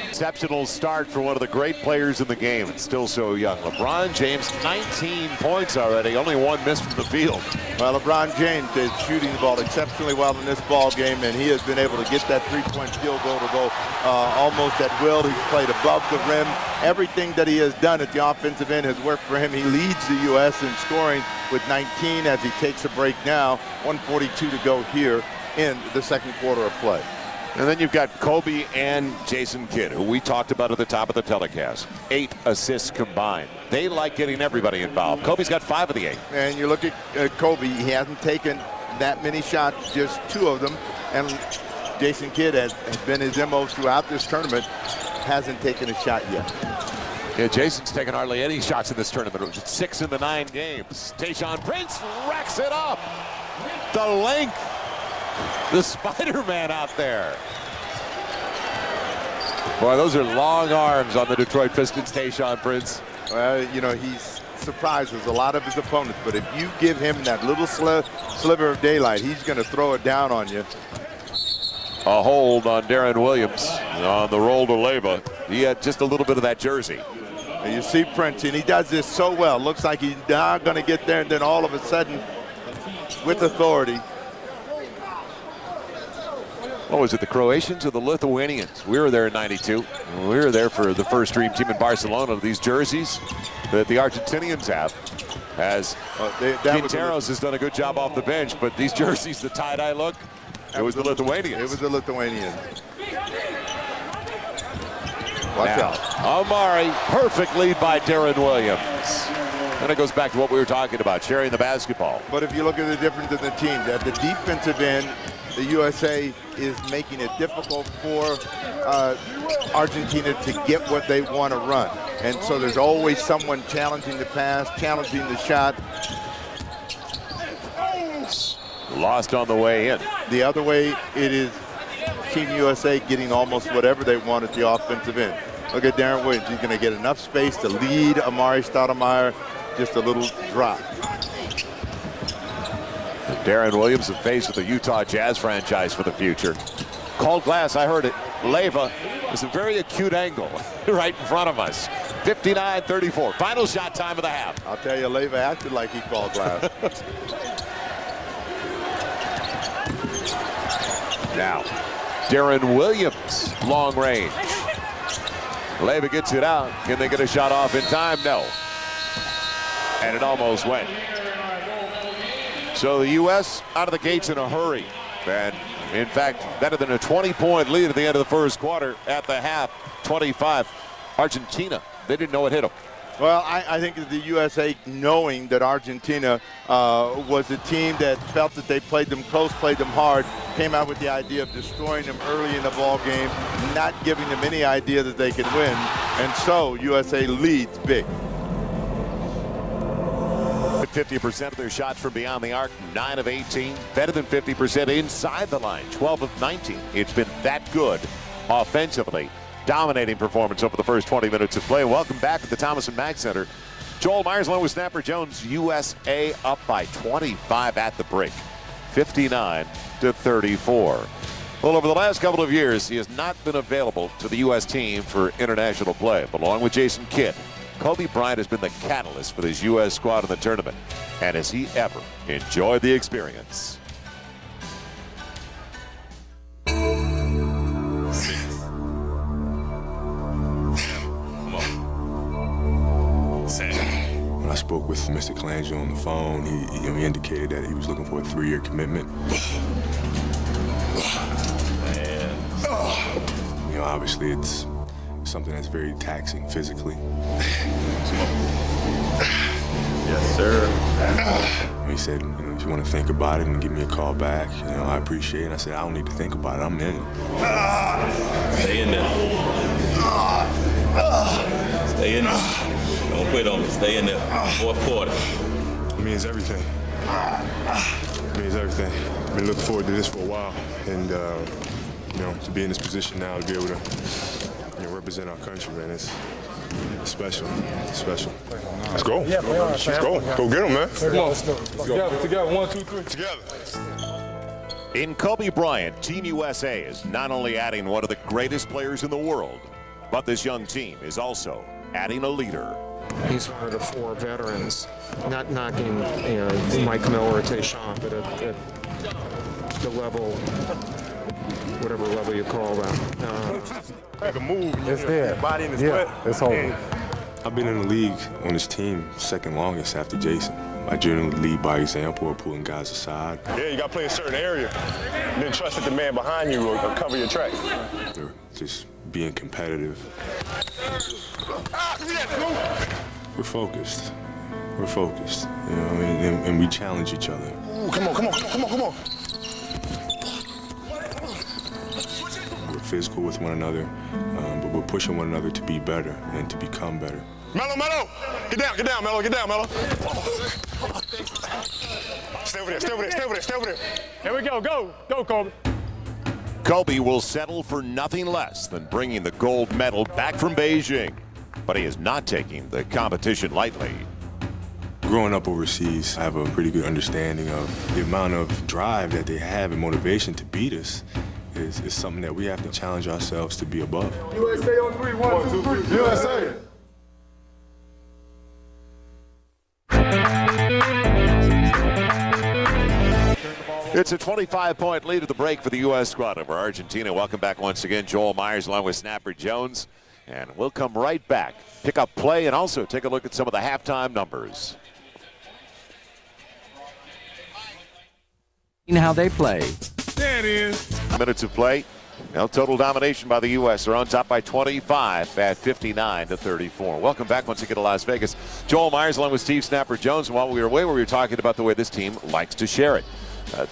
Speaker 1: Exceptional start for one of the great players in the game, and still so young. LeBron James, 19 points already, only 1 miss from the field.
Speaker 3: Well, LeBron James is shooting the ball exceptionally well in this ball game, and he has been able to get that three-point field goal to go almost at will. He's played above the rim. Everything that he has done at the offensive end has worked for him. He leads the U.S. in scoring with 19 as he takes a break now. 1:42 to go here in the second quarter of play.
Speaker 1: And then you've got Kobe and Jason Kidd, who we talked about at the top of the telecast. 8 assists combined. They like getting everybody involved. Kobe's got 5 of the 8.
Speaker 3: And you look at Kobe, he hasn't taken that many shots, just 2 of them. And Jason Kidd has been his MO throughout this tournament, hasn't taken a shot yet.
Speaker 1: Yeah, Jason's taken hardly any shots in this tournament. It was 6 in the 9 games. Tayshaun Prince racks it up. The length. The Spider-Man out there. Boy, those are long arms on the Detroit Pistons, Tayshaun Prince.
Speaker 3: Well, you know, he's surprises a lot of his opponents, but if you give him that little sliver of daylight, he's going to throw it down on you.
Speaker 1: A hold on Darren Williams on the roll to Leyva. He had just a little bit of that jersey.
Speaker 3: And you see Prince, and he does this so well. Looks like he's not going to get there, and then all of a sudden, with authority.
Speaker 1: What was it, the Croatians or the Lithuanians? We were there in '92. We were there for the first Dream Team in Barcelona. These jerseys that the Argentinians have, as Quinteros has done a good job off the bench, but these jerseys, the tie-dye look, it was the Lithuanians.
Speaker 3: It was the Lithuanians. Watch out.
Speaker 1: Amari, perfect lead by Darren Williams. And it goes back to what we were talking about, sharing the basketball.
Speaker 3: But if you look at the difference in the teams, at the defensive end, the USA is making it difficult for Argentina to get what they want to run. And so there's always someone challenging the pass, challenging the shot.
Speaker 1: Lost on the way in.
Speaker 3: The other way, it is Team USA getting almost whatever they want at the offensive end. Look at Darren Williams. He's going to get enough space to lead Amari Stoudemire. Just a little drop.
Speaker 1: Darren Williams, the face of the Utah Jazz franchise for the future. Called glass, I heard it. Leyva is a very acute angle right in front of us. 59-34. Final shot time of the half.
Speaker 3: I'll tell you, Leyva acted like he called glass.
Speaker 1: Now, Darren Williams, long range. Leyva gets it out. Can they get a shot off in time? No. and it almost went. So the U.S. out of the gates in a hurry. And in fact, better than a 20-point lead at the end of the first quarter. At the half, 25. Argentina, they didn't know it hit them.
Speaker 3: Well, I think the USA, knowing that Argentina was a team that felt that they played them close, played them hard, came out with the idea of destroying them early in the ball game, not giving them any idea that they could win. And so USA leads big.
Speaker 1: 50% of their shots from beyond the arc, 9 of 18. Better than 50% inside the line, 12 of 19. It's been that good offensively. Dominating performance over the first 20 minutes of play. Welcome back at the Thomas & Mack Center. Joel Myers along with Snapper Jones. USA up by 25 at the break, 59-34. Well, over the last couple of years, he has not been available to the U.S. team for international play. But along with Jason Kidd, Kobe Bryant has been the catalyst for this U.S. squad in the tournament. And has he ever enjoyed the experience?
Speaker 4: When I spoke with Mr. Colangelo on the phone, he indicated that he was looking for a 3-year commitment. Obviously it's something that's very taxing physically.
Speaker 3: Yes, sir.
Speaker 4: He said, if you want to think about it and give me a call back, I appreciate it. And I said, I don't need to think about it. I'm in it.
Speaker 5: Stay in there. Stay in there. Don't quit on me. Stay in there. Fourth quarter.
Speaker 4: It means everything. It means everything. I've been looking forward to this for a while. And, to be in this position now, to be able to represent our country, man, it's special. It's special. Let's go. Yeah, let's go. Go get them, man.
Speaker 6: Come on, let's go. Together. 1, 2, 3.
Speaker 4: Together.
Speaker 1: In Kobe Bryant, Team USA is not only adding one of the greatest players in the world, but this young team is also adding a leader.
Speaker 7: He's one of the 4 veterans, not knocking Mike Miller or Tayshaun, but at the level, whatever level you call that.
Speaker 4: Make a move.
Speaker 6: It's there.
Speaker 4: Body in his
Speaker 6: sweat. It's over.
Speaker 4: I've been in the league on this team second longest after Jason. I generally lead by example or pulling guys aside.
Speaker 8: Yeah, you got to play a certain area. Then trust that the man behind you will cover your track.
Speaker 4: Or just being competitive. We're focused. We're focused. And we challenge each other.
Speaker 8: Ooh, come on.
Speaker 4: We're physical with one another, but we're pushing one another to be better and to become better.
Speaker 8: Melo! Get down, Melo! Stay over there.
Speaker 6: Here we go. Go, Kobe.
Speaker 1: Kobe will settle for nothing less than bringing the gold medal back from Beijing. But he is not taking the competition lightly.
Speaker 4: Growing up overseas, I have a pretty good understanding of the amount of drive that they have and motivation to beat us. Is something that we have to challenge ourselves to be above.
Speaker 6: USA on 3. 1, 2, 3. USA.
Speaker 1: It's a 25-point lead at the break for the U.S. squad over Argentina. Welcome back once again. Joel Myers along with Snapper Jones. And we'll come right back, pick up play, and also take a look at some of the halftime numbers.
Speaker 9: How they play.
Speaker 6: There it is.
Speaker 1: Minutes of play. Now total domination by the U.S. They're on top by 25 at 59-34. Welcome back once again to Las Vegas. Joel Myers along with Steve Snapper Jones. And while we were away, we were talking about the way this team likes to share it.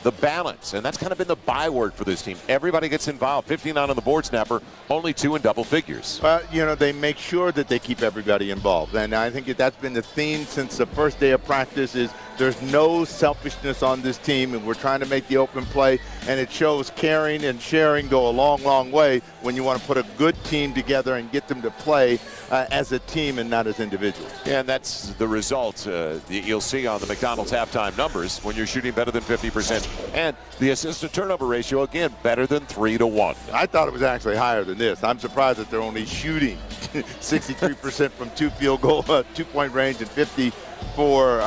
Speaker 1: The balance, and that's kind of been the byword for this team. Everybody gets involved. 59 on the board, Snapper, only 2 in double figures.
Speaker 3: Well, they make sure that they keep everybody involved. And I think that's been the theme since the first day of practice is there's no selfishness on this team, and we're trying to make the open play, and it shows caring and sharing go a long, long way when you want to put a good team together and get them to play as a team and not as individuals.
Speaker 1: Yeah, and that's the result you'll see on the McDonald's halftime numbers when you're shooting better than 50%. And the assist-to-turnover ratio, again, better than 3-1.
Speaker 3: I thought it was actually higher than this. I'm surprised that they're only shooting 63% from 2-point range and 50 for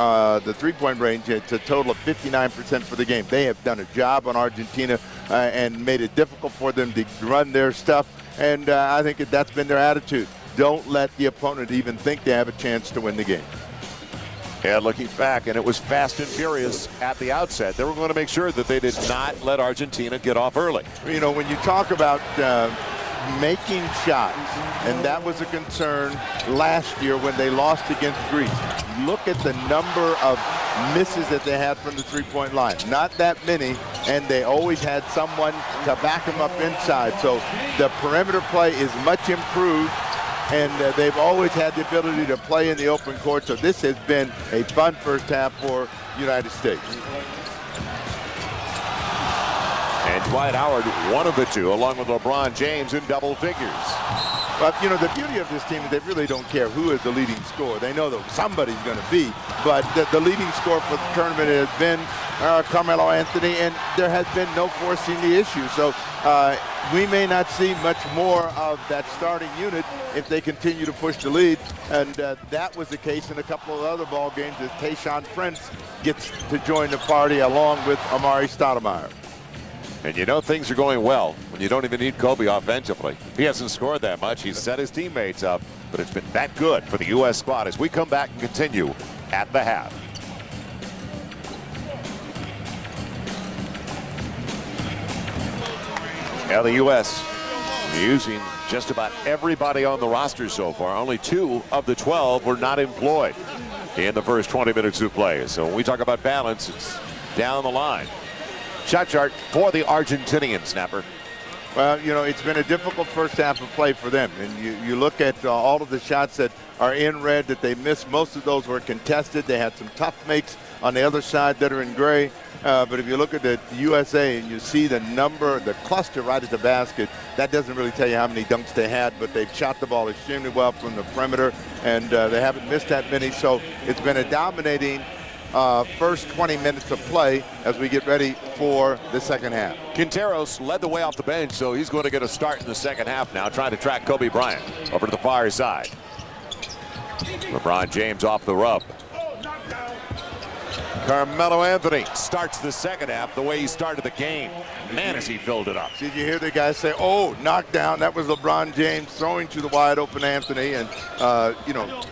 Speaker 3: the 3-point range. It's a total of 59% for the game. They have done a job on Argentina and made it difficult for them to run their stuff. And I think that's been their attitude. Don't let the opponent even think they have a chance to win the game.
Speaker 1: And looking back, and it was fast and furious at the outset. They were going to make sure that they did not let Argentina get off early.
Speaker 3: You know, when you talk about making shots, and that was a concern last year when they lost against Greece. Look at the number of misses that they had from the three-point line. Not that many, and they always had someone to back them up inside. So the perimeter play is much improved, and they've always had the ability to play in the open court. So this has been a fun first half for the United States.
Speaker 1: And Dwight Howard, one of the two, along with LeBron James in double figures.
Speaker 3: But, you know, the beauty of this team is they really don't care who is the leading scorer. They know that somebody's going to be. But the leading scorer for the tournament has been Carmelo Anthony, and there has been no forcing the issue. So we may not see much more of that starting unit if they continue to push the lead. And that was the case in a couple of other ball games as Tayshaun Prince gets to join the party along with Amari Stoudemire.
Speaker 1: And you know things are going well when you don't even need Kobe offensively. He hasn't scored that much. He's set his teammates up, but it's been that good for the U.S. squad as we come back and continue at the half. Now the U.S. using just about everybody on the roster so far. Only 2 of the 12 were not employed in the first 20 minutes of play. So when we talk about balance, it's down the line. Shot chart for the Argentinian, Snapper.
Speaker 3: Well, you know, it's been a difficult first half of play for them. And you look at all of the shots that are in red that they missed. Most of those were contested. They had some tough makes on the other side that are in gray. But if you look at the USA and you see the number, the cluster right at the basket, that doesn't really tell you how many dunks they had. But they've shot the ball extremely well from the perimeter, and they haven't missed that many. So it's been a dominating first 20 minutes of play as we get ready for the second half.
Speaker 1: Quinteros led the way off the bench, so he's going to get a start in the second half now, trying to track Kobe Bryant over to the far side. LeBron James off the rub. Carmelo Anthony starts the second half the way he started the game. Man, has he filled it up.
Speaker 3: Did you hear the guy say, oh, knockdown? That was LeBron James throwing to the wide open Anthony, and you know,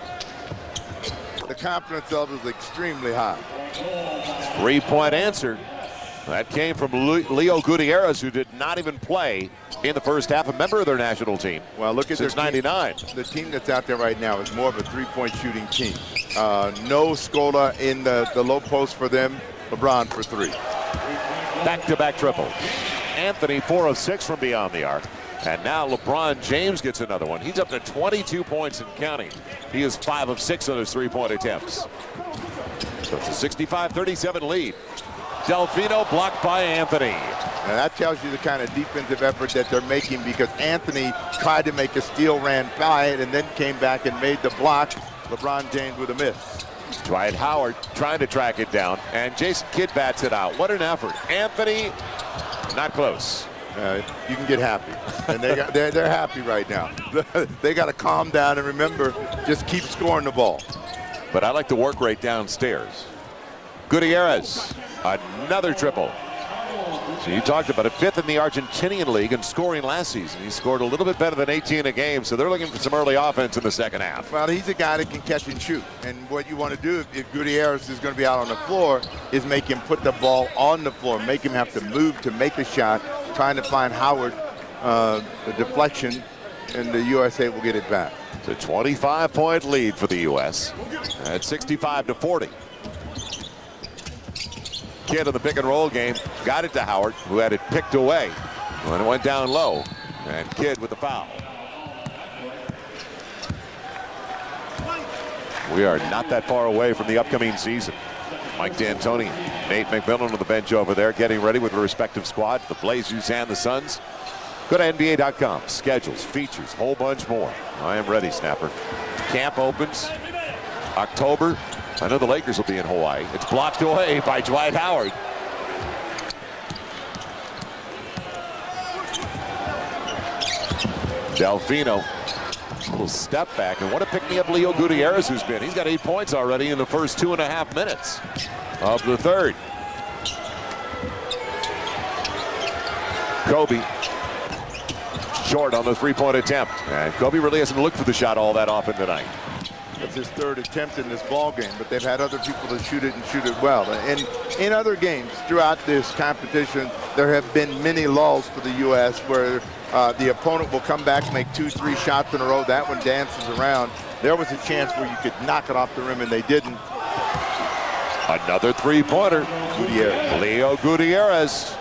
Speaker 3: the confidence level is extremely high.
Speaker 1: 3-point answer. That came from Leo Gutierrez, who did not even play in the first half, a member of their national team.
Speaker 3: Well, look at
Speaker 1: since
Speaker 3: their
Speaker 1: '99.
Speaker 3: The team that's out there right now is more of a three-point shooting team. No Scola in the low post for them. LeBron for 3.
Speaker 1: Back-to-back triples. Anthony 4 of 6 from beyond the arc. And now LeBron James gets another one. He's up to 22 points and counting. He is 5 of 6 on his 3-point attempts. So it's a 65-37 lead. Delfino blocked by Anthony.
Speaker 3: Now that tells you the kind of defensive effort that they're making, because Anthony tried to make a steal, ran by it, and then came back and made the block. LeBron James with a miss.
Speaker 1: Dwight Howard trying to track it down, and Jason Kidd bats it out. What an effort. Anthony, not close.
Speaker 3: You can get happy, and they're happy right now. They got to calm down and remember, just keep scoring the ball.
Speaker 1: But I like the work rate downstairs. Gutierrez, another triple. So you talked about it, 5th in the Argentinian league and scoring last season. He scored a little bit better than 18 a game, so they're looking for some early offense in the second half.
Speaker 3: Well, he's a guy that can catch and shoot, and what you want to do if Gutierrez is going to be out on the floor is make him put the ball on the floor, make him have to move to make a shot, trying to find Howard the deflection, and the USA will get it back.
Speaker 1: It's a 25-point lead for the U.S. at 65-40. Kidd in the pick and roll game got it to Howard, who had it picked away when it went down low, and Kidd with the foul. We are not that far away from the upcoming season. Mike D'Antoni, Nate McMillan on the bench over there, getting ready with the respective squad, the Blazers and the Suns. Go to NBA.com. Schedules, features, whole bunch more. I am ready, Snapper. Camp opens October. I know the Lakers will be in Hawaii. It's blocked away by Dwight Howard. Delfino, a little step back, and what a pick-me-up Leo Gutierrez who's been. He's got 8 points already in the first 2.5 minutes of the third. Kobe short on the 3-point attempt, and Kobe really hasn't looked for the shot all that often tonight.
Speaker 2: That's his third attempt in this ball game, but they've had other people to shoot it and shoot it well. And in other games throughout this competition, there have been many lulls for the U.S. where the opponent will come back, make 2-3 shots in a row. That one dances around. There was a chance where you could knock it off the rim, and they didn't.
Speaker 1: Another three-pointer.
Speaker 2: Gutierrez.
Speaker 1: Leo Gutierrez,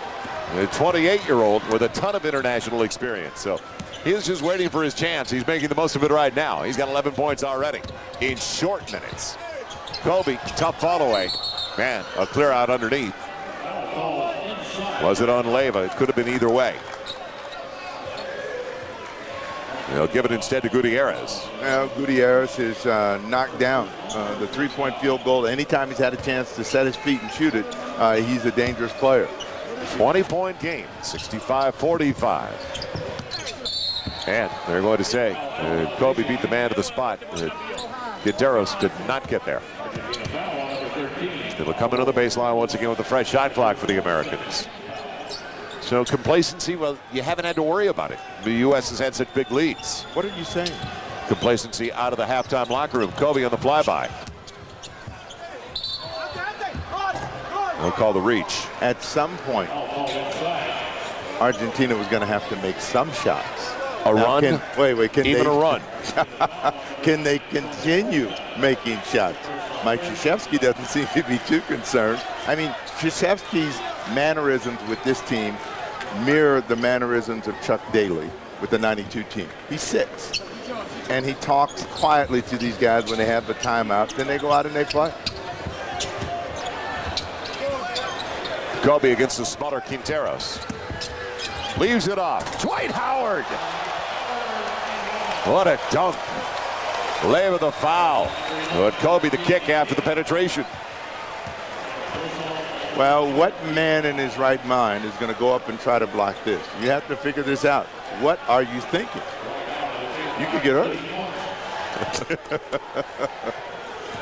Speaker 1: a 28-year-old with a ton of international experience. So he's just waiting for his chance. He's making the most of it right now. He's got 11 points already in short minutes. Kobe, tough follow away. Man, a clear out underneath. Was it on Leyva? It could have been either way. They'll give it instead to Gutierrez.
Speaker 2: Well, Gutierrez is knocked down. The three-point field goal, anytime he's had a chance to set his feet and shoot it, he's a dangerous player.
Speaker 1: 20-point game, 65-45. And they're going to say Kobe beat the man to the spot. Gutierrez did not get there. It'll come into the baseline once again with a fresh shot clock for the Americans. So complacency, well, you haven't had to worry about it. The U.S. has had such big leads.
Speaker 2: What are you saying?
Speaker 1: Complacency out of the halftime locker room. Kobe on the flyby. They'll call the reach.
Speaker 2: At some point, Argentina was going to have to make some shots.
Speaker 1: A run?
Speaker 2: Even
Speaker 1: a run.
Speaker 2: Can they continue making shots? Mike Krzyzewski doesn't seem to be too concerned. I mean, Krzyzewski's mannerisms with this team mirror the mannerisms of Chuck Daly with the 92 team. He sits and he talks quietly to these guys when they have the timeout. Then they go out and they play.
Speaker 1: Kobe against the smaller Quinteros. Leaves it off. Dwight Howard. What a dunk. Leyva the foul. But Kobe the kick after the penetration.
Speaker 2: Well, what man in his right mind is going to go up and try to block this? You have to figure this out. What are you thinking? You could get hurt.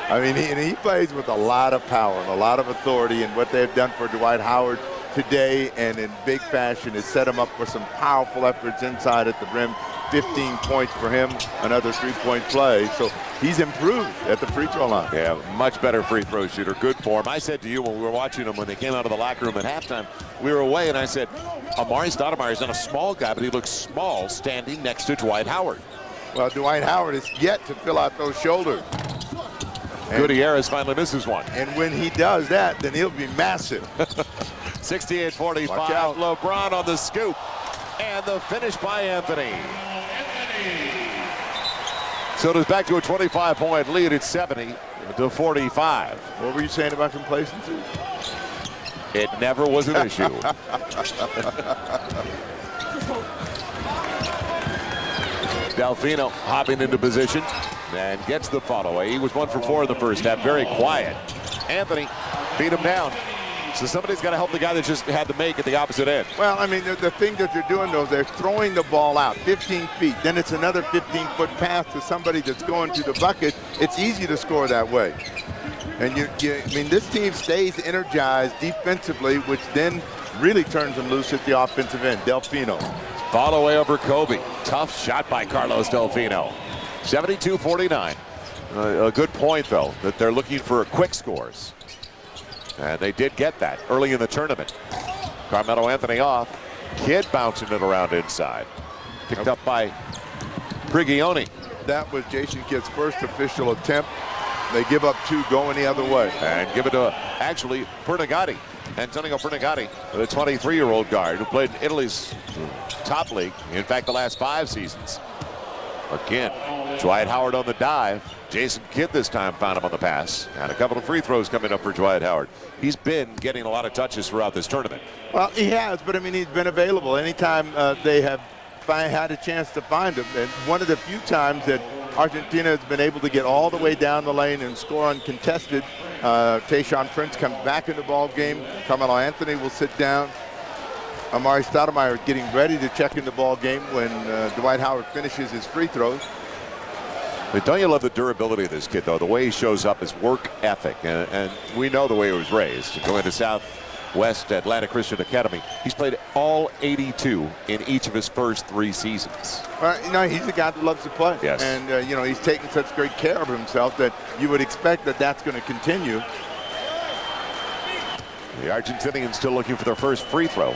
Speaker 2: I mean, he plays with a lot of power and a lot of authority, and what they've done for Dwight Howard today and in big fashion is set him up for some powerful efforts inside at the rim. 15 points for him, another three-point play. So he's improved at the free throw line.
Speaker 1: Yeah, much better free throw shooter. Good form. I said to you when we were watching them when they came out of the locker room at halftime, we were away, and I said, Amari Stoudemire is not a small guy, but he looks small standing next to Dwight Howard.
Speaker 2: Well, Dwight Howard is yet to fill out those shoulders.
Speaker 1: Gutierrez finally misses one.
Speaker 2: And when he does that, then he'll be massive.
Speaker 1: 68-45. LeBron on the scoop. And the finish by Anthony. So it is back to a 25-point lead at 70-45.
Speaker 2: What were you saying about complacency?
Speaker 1: It never was an issue. Delfino hopping into position and gets the follow away. He was 1 for 4 in the first half. Very quiet. Anthony beat him down. So somebody's got to help the guy that just had to make at the opposite end.
Speaker 2: Well, I mean, the thing that they're doing, though, they're throwing the ball out 15 feet. Then it's another 15-foot pass to somebody that's going to the bucket. It's easy to score that way. And I mean, this team stays energized defensively, which then really turns them loose at the offensive end. Delfino.
Speaker 1: Follow away over Kobe. Tough shot by Carlos Delfino. 72-49. A good point, though, that they're looking for quick scores. And they did get that early in the tournament. Carmelo Anthony off. Kidd bouncing it around inside. Picked up by Prigioni.
Speaker 2: That was Jason Kidd's first official attempt. They give up 2 going the other way.
Speaker 1: And give it to, actually, Pernagati. Antonio Pernagati, the 23-year-old guard who played in Italy's top league. In fact, the last 5 seasons. Again, Dwight Howard on the dive. Jason Kidd this time found him on the pass. And a couple of free throws coming up for Dwight Howard. He's been getting a lot of touches throughout this tournament.
Speaker 2: Well, he has, but I mean, he's been available anytime they have had a chance to find him. And one of the few times that Argentina has been able to get all the way down the lane and score uncontested. Tayshaun Prince comes back in the ball game. Carmelo Anthony will sit down. Amari Stoudemire getting ready to check in the ball game when Dwight Howard finishes his free throws.
Speaker 1: But don't you love the durability of this kid, though? The way he shows up, his work ethic. And we know the way he was raised. To go into South West Atlanta Christian Academy. He's played all 82 in each of his first 3 seasons.
Speaker 3: He's a guy that loves to play.
Speaker 1: Yes.
Speaker 3: And, he's taken such great care of himself that you would expect that that's going to continue.
Speaker 1: The Argentinians still looking for their first free throw.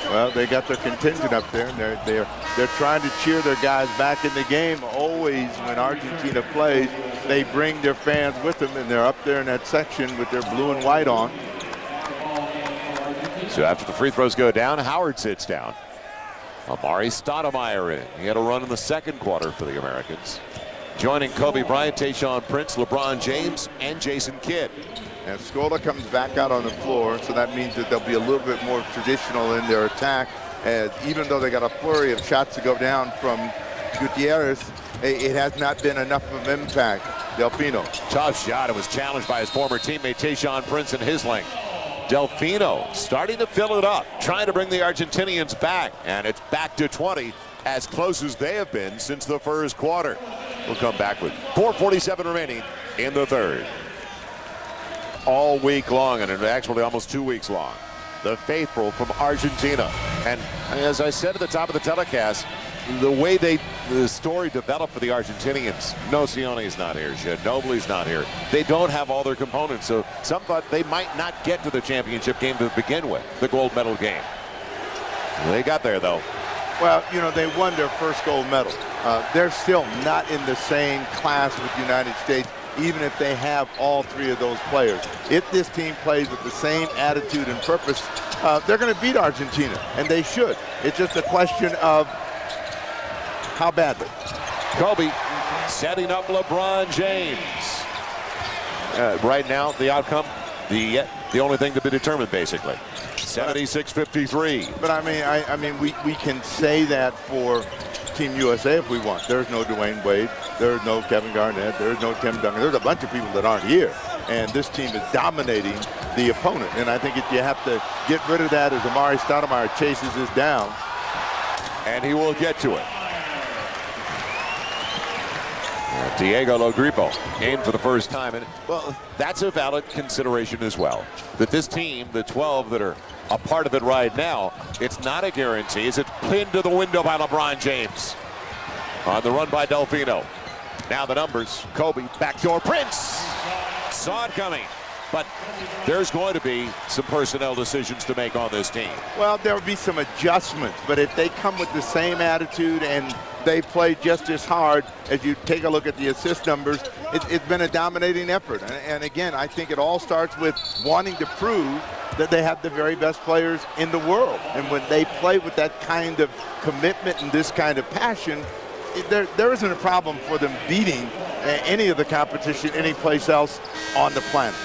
Speaker 3: Well, they got their contingent up there, and they're trying to cheer their guys back in the game. Always when Argentina plays, they bring their fans with them, and they're up there in that section with their blue and white on.
Speaker 1: So after the free throws go down, Howard sits down. Amari Stoudemire in. He had a run in the second quarter for the Americans. Joining Kobe Bryant, Tayshaun Prince, LeBron James, and Jason Kidd.
Speaker 3: And Scola comes back out on the floor, so that means that they'll be a little bit more traditional in their attack. As even though they got a flurry of shots to go down from Gutierrez, it has not been enough of an impact. Delfino.
Speaker 1: Tough shot. It was challenged by his former teammate Tayshaun Prince in his length. Delfino starting to fill it up, trying to bring the Argentinians back, and it's back to 20, as close as they have been since the first quarter. We'll come back with 4:47 remaining in the third. All week long, and actually almost 2 weeks long, the faithful from Argentina. And as I said at the top of the telecast, the way the story developed for the Argentinians, Nocioni's not here, Ginobili's not here. They don't have all their components, so some thought they might not get to the championship game to begin with, the gold medal game. They got there, though.
Speaker 3: Well, they won their first gold medal. They're still not in the same class with the United States, even if they have all 3 of those players. If this team plays with the same attitude and purpose, they're going to beat Argentina, and they should. It's just a question of how badly.
Speaker 1: Kobe setting up LeBron James. Right now, the outcome, the only thing to be determined, basically. 76-53.
Speaker 3: But I mean, we can say that for Team USA if we want. There's no Dwayne Wade. There's no Kevin Garnett. There's no Tim Duncan. There's a bunch of people that aren't here. And this team is dominating the opponent. And I think if you have to get rid of that as Amari Stoudemire chases this down.
Speaker 1: And he will get to it. Diego Logripo in for the first time. And, well, that's a valid consideration as well. That this team, the 12 that are a part of it right now, it's not a guarantee. It's pinned to the window by LeBron James. On the run by Delfino. Now the numbers. Kobe, backdoor Prince. Saw it coming. But there's going to be some personnel decisions to make on this team.
Speaker 3: Well, there will be some adjustments, but if they come with the same attitude and they play just as hard, as you take a look at the assist numbers, it's been a dominating effort. And again, I think it all starts with wanting to prove that they have the very best players in the world. And when they play with that kind of commitment and this kind of passion, there isn't a problem for them beating any of the competition anyplace else on the planet.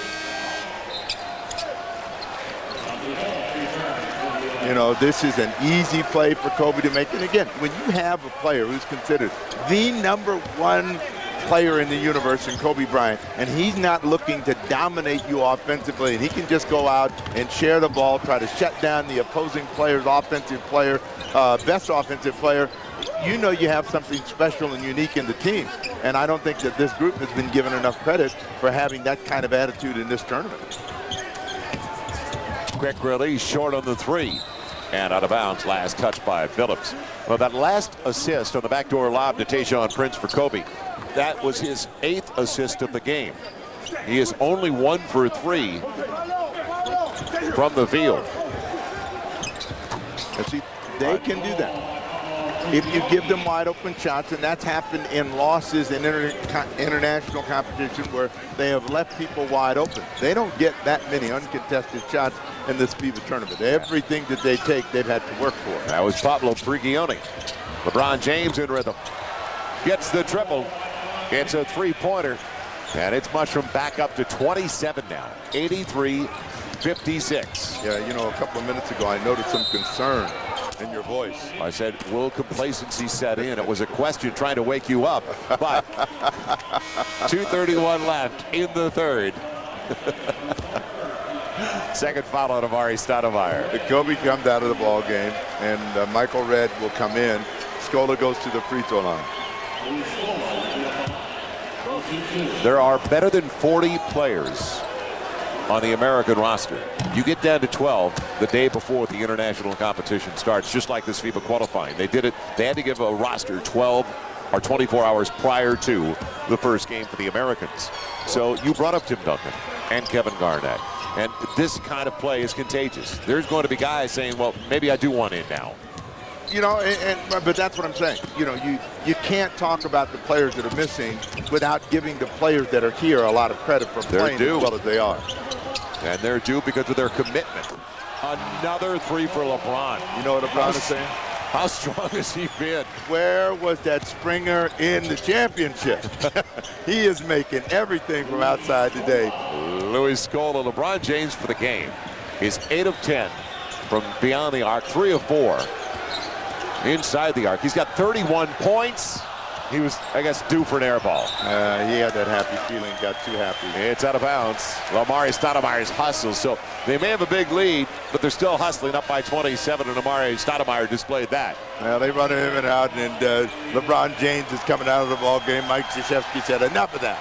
Speaker 3: This is an easy play for Kobe to make. And again, when you have a player who's considered the #1 player in the universe in Kobe Bryant, and he's not looking to dominate you offensively, and he can just go out and share the ball, try to shut down the opposing player's best offensive player, you have something special and unique in the team. And I don't think that this group has been given enough credit for having that kind of attitude in this tournament.
Speaker 1: Quick release, short on the 3. And out of bounds, last touch by Billups. Well, that last assist on the backdoor lob to Tayshaun Prince for Kobe, that was his 8th assist of the game. He is only 1 for 3 from the field.
Speaker 3: And see, they can do that if you give them wide open shots, and that's happened in losses in international competition where they have left people wide open. They don't get that many uncontested shots in this FIBA tournament. Everything that they take, they've had to work for.
Speaker 1: That was Pablo Prigioni. LeBron James in rhythm. Gets the triple. It's a 3-pointer. And it's mushroomed back up to 27 now. 83-56.
Speaker 3: Yeah, a couple of minutes ago, I noticed some concern in your voice.
Speaker 1: I said, will complacency set in? It was a question trying to wake you up. But 2:31 left in the third. Second foul on Amari Stoudemire.
Speaker 3: Kobe comes out of the ball game, and Michael Redd will come in. Scola goes to the free throw line.
Speaker 1: There are better than 40 players on the American roster. You get down to 12 the day before the international competition starts, just like this FIBA qualifying. They did it. They had to give a roster 12 or 24 hours prior to the first game for the Americans. So you brought up Tim Duncan and Kevin Garnett. And this kind of play is contagious. There's going to be guys saying, well, maybe I do want in now.
Speaker 3: You know, but that's what I'm saying. You know, you can't talk about the players that are missing without giving the players that are here a lot of credit for playing as well as they are.
Speaker 1: And they're due because of their commitment. Another three for LeBron.
Speaker 3: You know what LeBron is saying?
Speaker 1: How strong has he been?
Speaker 3: Where was that Springer in the championship? He is making everything from outside today.
Speaker 1: Louis Scola, LeBron James for the game. He's 8 of 10 from beyond the arc, 3 of 4 inside the arc. He's got 31 points. He was, I guess, due for an air ball.
Speaker 3: He had that happy feeling, got too happy.
Speaker 1: It's out of bounds. Amari Stoudemire's hustles. So they may have a big lead, but they're still hustling up by 27, and Amari Stoudemire displayed that.
Speaker 3: Well, they run him and out, and LeBron James is coming out of the ball game. Mike Krzyzewski said, enough of that.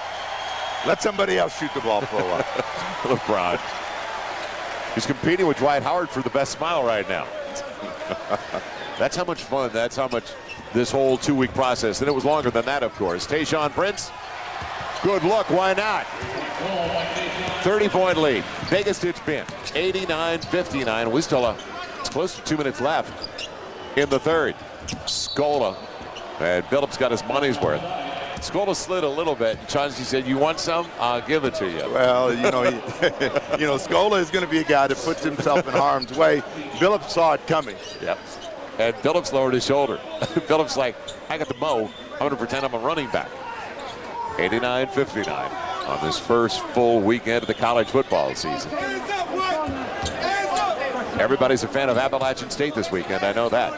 Speaker 3: Let somebody else shoot the ball for a while.
Speaker 1: LeBron. He's competing with Dwight Howard for the best smile right now. That's how much fun, that's how much this whole 2-week process, and it was longer than that, of course. Tayshaun Prince, good look, why not? 30-point lead, biggest it's been, 89-59. We still it's close to 2 minutes left in the third. Scola, and Billups got his money's worth. Scola slid a little bit. Chauncey said, you want some? I'll give it to you.
Speaker 3: Well, you know, you know, Scola is going to be a guy that puts himself in harm's way. Billups saw it coming.
Speaker 1: Yep. And Billups lowered his shoulder. Billups like, I got the mo. I'm going to pretend I'm a running back. 89-59 on this first full weekend of the college football season. Everybody's a fan of Appalachian State this weekend. I know that.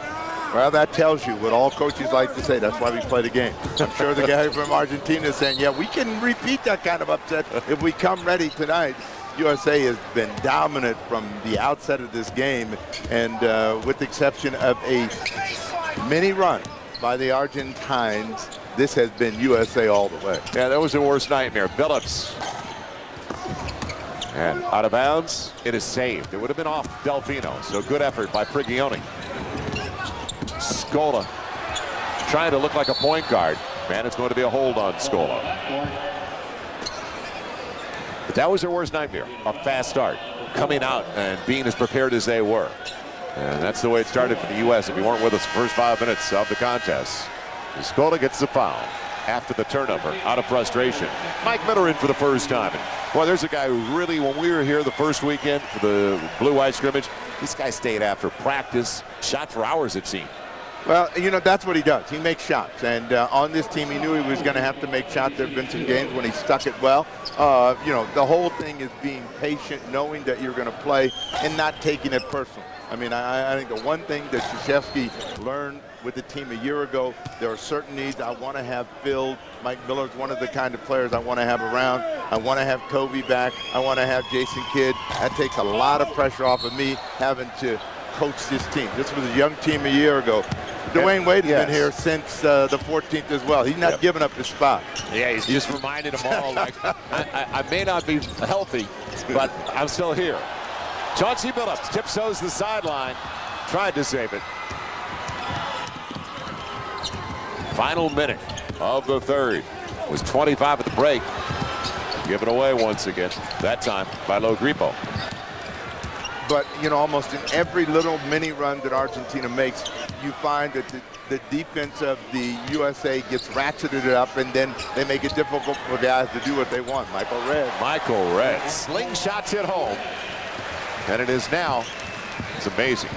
Speaker 3: Well, that tells you what all coaches like to say. That's why we play the game. I'm sure the guy from Argentina is saying, yeah, we can repeat that kind of upset if we come ready tonight. USA has been dominant from the outset of this game, and with the exception of a mini run by the Argentines, this has been USA all the way.
Speaker 1: Yeah, that was the worst nightmare. Billups. And out of bounds, it is saved. It would have been off Delfino, so good effort by Prigioni. Scola trying to look like a point guard. Man, it's going to be a hold on Scola. But that was their worst nightmare, a fast start, coming out and being as prepared as they were. And that's the way it started for the U.S. If you weren't with us the first 5 minutes of the contest. Scola gets the foul after the turnover out of frustration. Mike Miller in for the first time. And, boy, there's a guy who really, when we were here the first weekend for the blue-white scrimmage, this guy stayed after practice, shot for hours it seemed.
Speaker 3: Well, you know, that's what he does. He makes shots. And on this team, he knew he was going to have to make shots. There have been some games when he stuck it well. You know, the whole thing is being patient, knowing that you're going to play, and not taking it personal. I mean, I think the one thing that Krzyzewski learned with the team a year ago, there are certain needs I want to have filled. Mike Miller's one of the kind of players I want to have around. I want to have Kobe back. I want to have Jason Kidd. That takes a lot of pressure off of me having to coach this team. This was a young team a year ago. Dwayne Wade has been here since the 14th as well. He's not giving up his spot.
Speaker 1: Yeah, he's just reminded them all, like, I may not be healthy, but I'm still here. Chauncey Billups tiptoes the sideline, tried to save it. Final minute of the third. It was 25 at the break. Given away once again, that time by Lo Gripo.
Speaker 3: But, you know, almost in every little mini run that Argentina makes, you find that the defense of the USA gets ratcheted up, and then they make it difficult for guys to do what they want. Michael Redd.
Speaker 1: Slingshots hit home. And it is now, it's amazing,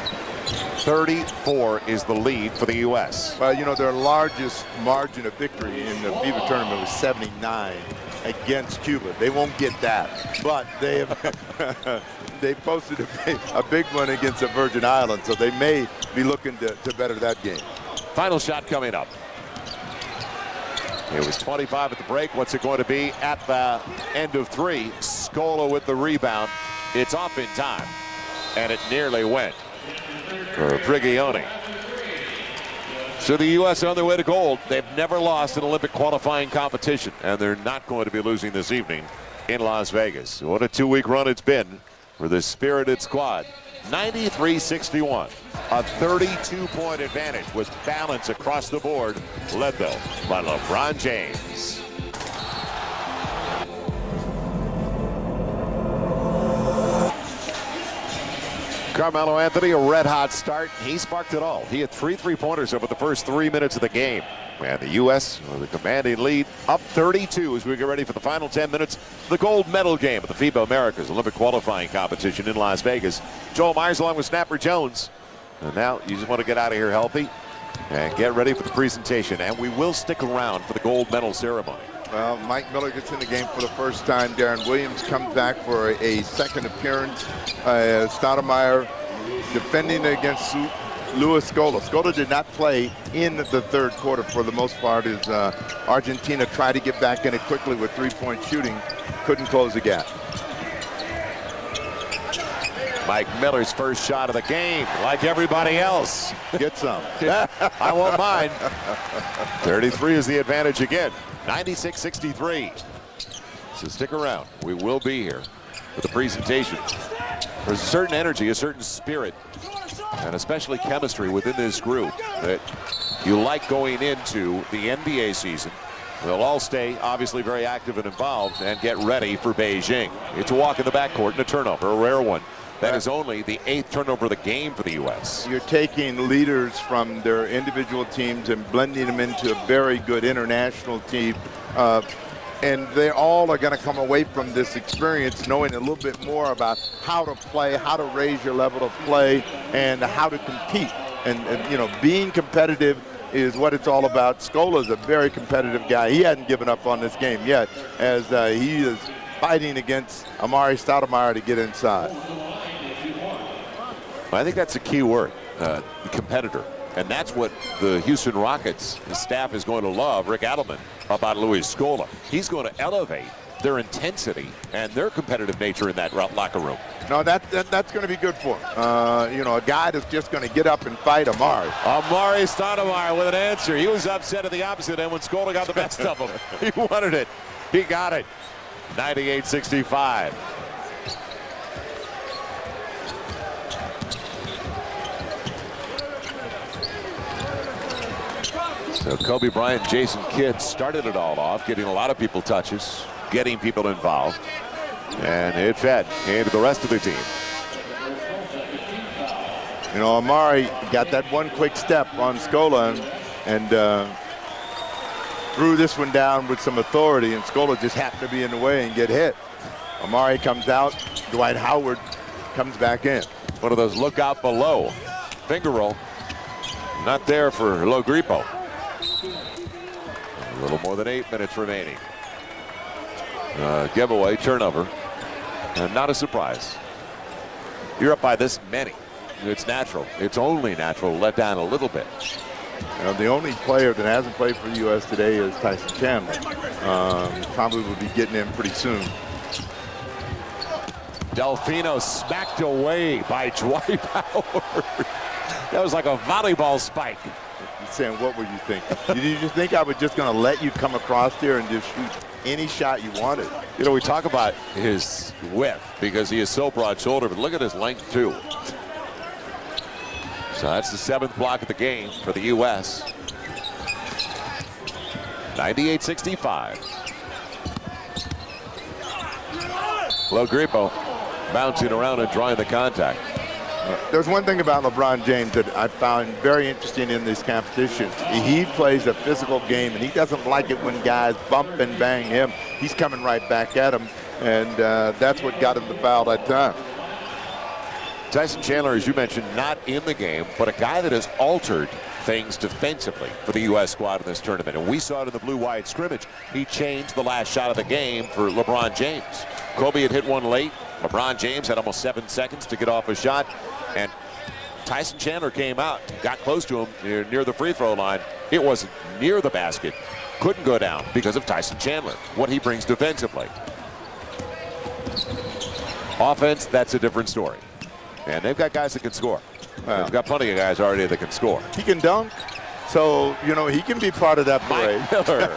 Speaker 1: 34 is the lead for the U.S.
Speaker 3: Well, you know, their largest margin of victory in the FIBA tournament was 79 against Cuba. They won't get that, but they have they posted a big one against the Virgin Islands, so they may be looking to better that game.
Speaker 1: Final shot coming up. It was 25 at the break. What's it going to be at the end of 3? Scola with the rebound. It's off in time, and it nearly went for Prigioni. So the U.S. on their way to gold. They've never lost an Olympic qualifying competition, and they're not going to be losing this evening in Las Vegas. What a 2-week run it's been for this spirited squad. 93-61. A 32-point advantage with balance across the board, led though by LeBron James. Carmelo Anthony, a red-hot start. He sparked it all. He had 3 3-pointers over the first 3 minutes of the game. And the U.S. with a commanding lead, up 32 as we get ready for the final 10 minutes of the gold medal game of the FIBA Americas Olympic qualifying competition in Las Vegas. Joel Myers along with Snapper Jones. And now you just want to get out of here healthy and get ready for the presentation. And we will stick around for the gold medal ceremony.
Speaker 2: Well, Mike Miller gets in the game for the first time. Darren Williams comes back for a second appearance. Stoudemire defending against Luis Scola. Scola did not play in the third quarter for the most part as Argentina tried to get back in it quickly with 3-point shooting. Couldn't close the gap.
Speaker 1: Mike Miller's first shot of the game, like everybody else.
Speaker 2: Get some.
Speaker 1: I won't mind. 33 is the advantage again. 96-63. So stick around. We will be here for the presentation. There's a certain energy, a certain spirit, and especially chemistry within this group that you like going into the NBA season. They'll all stay obviously very active and involved and get ready for Beijing. It's a walk in the backcourt and a turnover, a rare one. That is only the 8th turnover of the game for the U.S.
Speaker 2: You're taking leaders from their individual teams and blending them into a very good international team. And they all are going to come away from this experience knowing a little bit more about how to play, how to raise your level of play, and how to compete. And you know, being competitive is what it's all about. Scola's a very competitive guy. He hasn't given up on this game yet, as he is fighting against Amari Stoudemire to get inside.
Speaker 1: I think that's a key word, the competitor. And that's what the Houston Rockets staff is going to love, Rick Adelman, about Luis Scola. He's going to elevate their intensity and their competitive nature in that locker room.
Speaker 2: No, that's going to be good for him. You know, a guy that's just going to get up and fight Amari.
Speaker 1: Amari Stoudemire with an answer. He was upset at the opposite end when Scola got the best of him. He wanted it. He got it. 98-65. So Kobe Bryant and Jason Kidd started it all off, getting a lot of people touches, getting people involved, and it fed into the rest of the team.
Speaker 2: You know, Amari got that one quick step on Scola and threw this one down with some authority, and Scola just happened to be in the way and get hit. Amari comes out, Dwight Howard comes back in.
Speaker 1: One of those look out below. Finger roll. Not there for Lo Gripo. A little more than 8 minutes remaining. Giveaway, turnover, and not a surprise. You're up by this many. It's natural. It's only natural to let down a little bit.
Speaker 2: You know, the only player that hasn't played for the U.S. today is Tyson Chandler. Probably will be getting in pretty soon.
Speaker 1: Delfino smacked away by Dwight Howard. That was like a volleyball spike.
Speaker 2: You're saying, what were you thinking? Did you think I was just going to let you come across there and just shoot any shot you wanted?
Speaker 1: You know, we talk about his width because he is so broad-shouldered, but look at his length, too. So that's the 7th block of the game for the U.S. 98-65. Lo Gripo bouncing around and drawing the contact.
Speaker 2: There's one thing about LeBron James that I found very interesting in this competition. He plays a physical game, and he doesn't like it when guys bump and bang him. He's coming right back at him, and that's what got him the foul that time.
Speaker 1: Tyson Chandler, as you mentioned, not in the game, but a guy that has altered things defensively for the U.S. squad in this tournament. And we saw it in the blue-white scrimmage. He changed the last shot of the game for LeBron James. Kobe had hit one late. LeBron James had almost 7 seconds to get off a shot. And Tyson Chandler came out, got close to him near the free throw line. It wasn't near the basket. Couldn't go down because of Tyson Chandler, what he brings defensively. Offense, that's a different story. And they've got guys that can score.
Speaker 2: Wow.
Speaker 1: They've got plenty of guys already that can score.
Speaker 2: He can dunk, so, you know, he can be part of that parade.
Speaker 1: Mike Miller.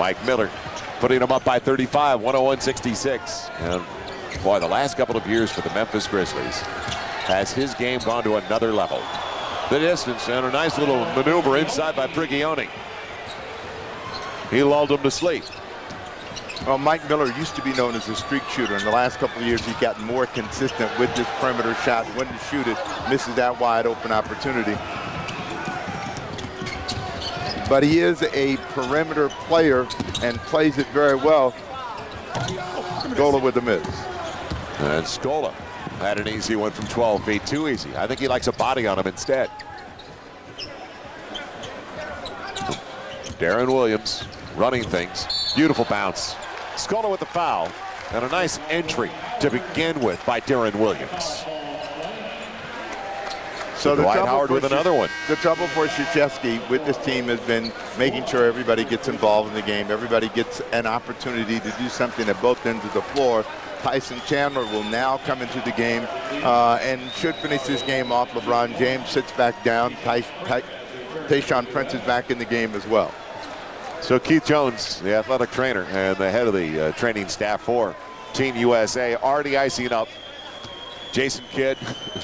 Speaker 1: Mike Miller putting them up by 35, 101-66. And boy, the last couple of years for the Memphis Grizzlies has his game gone to another level. The distance and a nice little maneuver inside by Prigioni. He lulled him to sleep.
Speaker 3: Well, Mike Miller used to be known as a streak shooter. In the last couple of years, he's gotten more consistent with this perimeter shot. When to shoot it, misses that wide open opportunity. But he is a perimeter player and plays it very well. Scola with the miss.
Speaker 1: And Scola had an easy one from 12 feet, too easy. I think he likes a body on him instead. Darren Williams running things. Beautiful bounce. Scola with the foul. And a nice entry to begin with by Darren Williams. So Dwight Howard with another one.
Speaker 3: The trouble for Krzyzewski with this team has been making sure everybody gets involved in the game. Everybody gets an opportunity to do something at both ends of the floor. Tyson Chandler will now come into the game and should finish this game off. LeBron James sits back down. Tayshaun Prince is back in the game as well.
Speaker 1: So Keith Jones, the athletic trainer and the head of the training staff for Team USA, already icing up. Jason Kidd,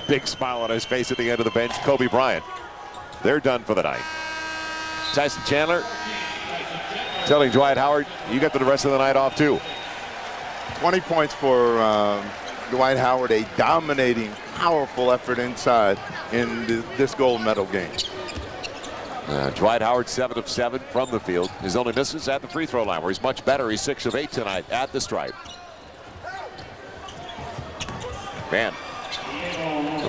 Speaker 1: big smile on his face at the end of the bench. Kobe Bryant, they're done for the night. Tyson Chandler telling Dwight Howard, you got the rest of the night off too.
Speaker 3: 20 points for Dwight Howard, a dominating, powerful effort inside in this gold medal game.
Speaker 1: Dwight Howard 7 of 7 from the field. His only misses at the free throw line, where he's much better. He's 6 of 8 tonight at the stripe. Man,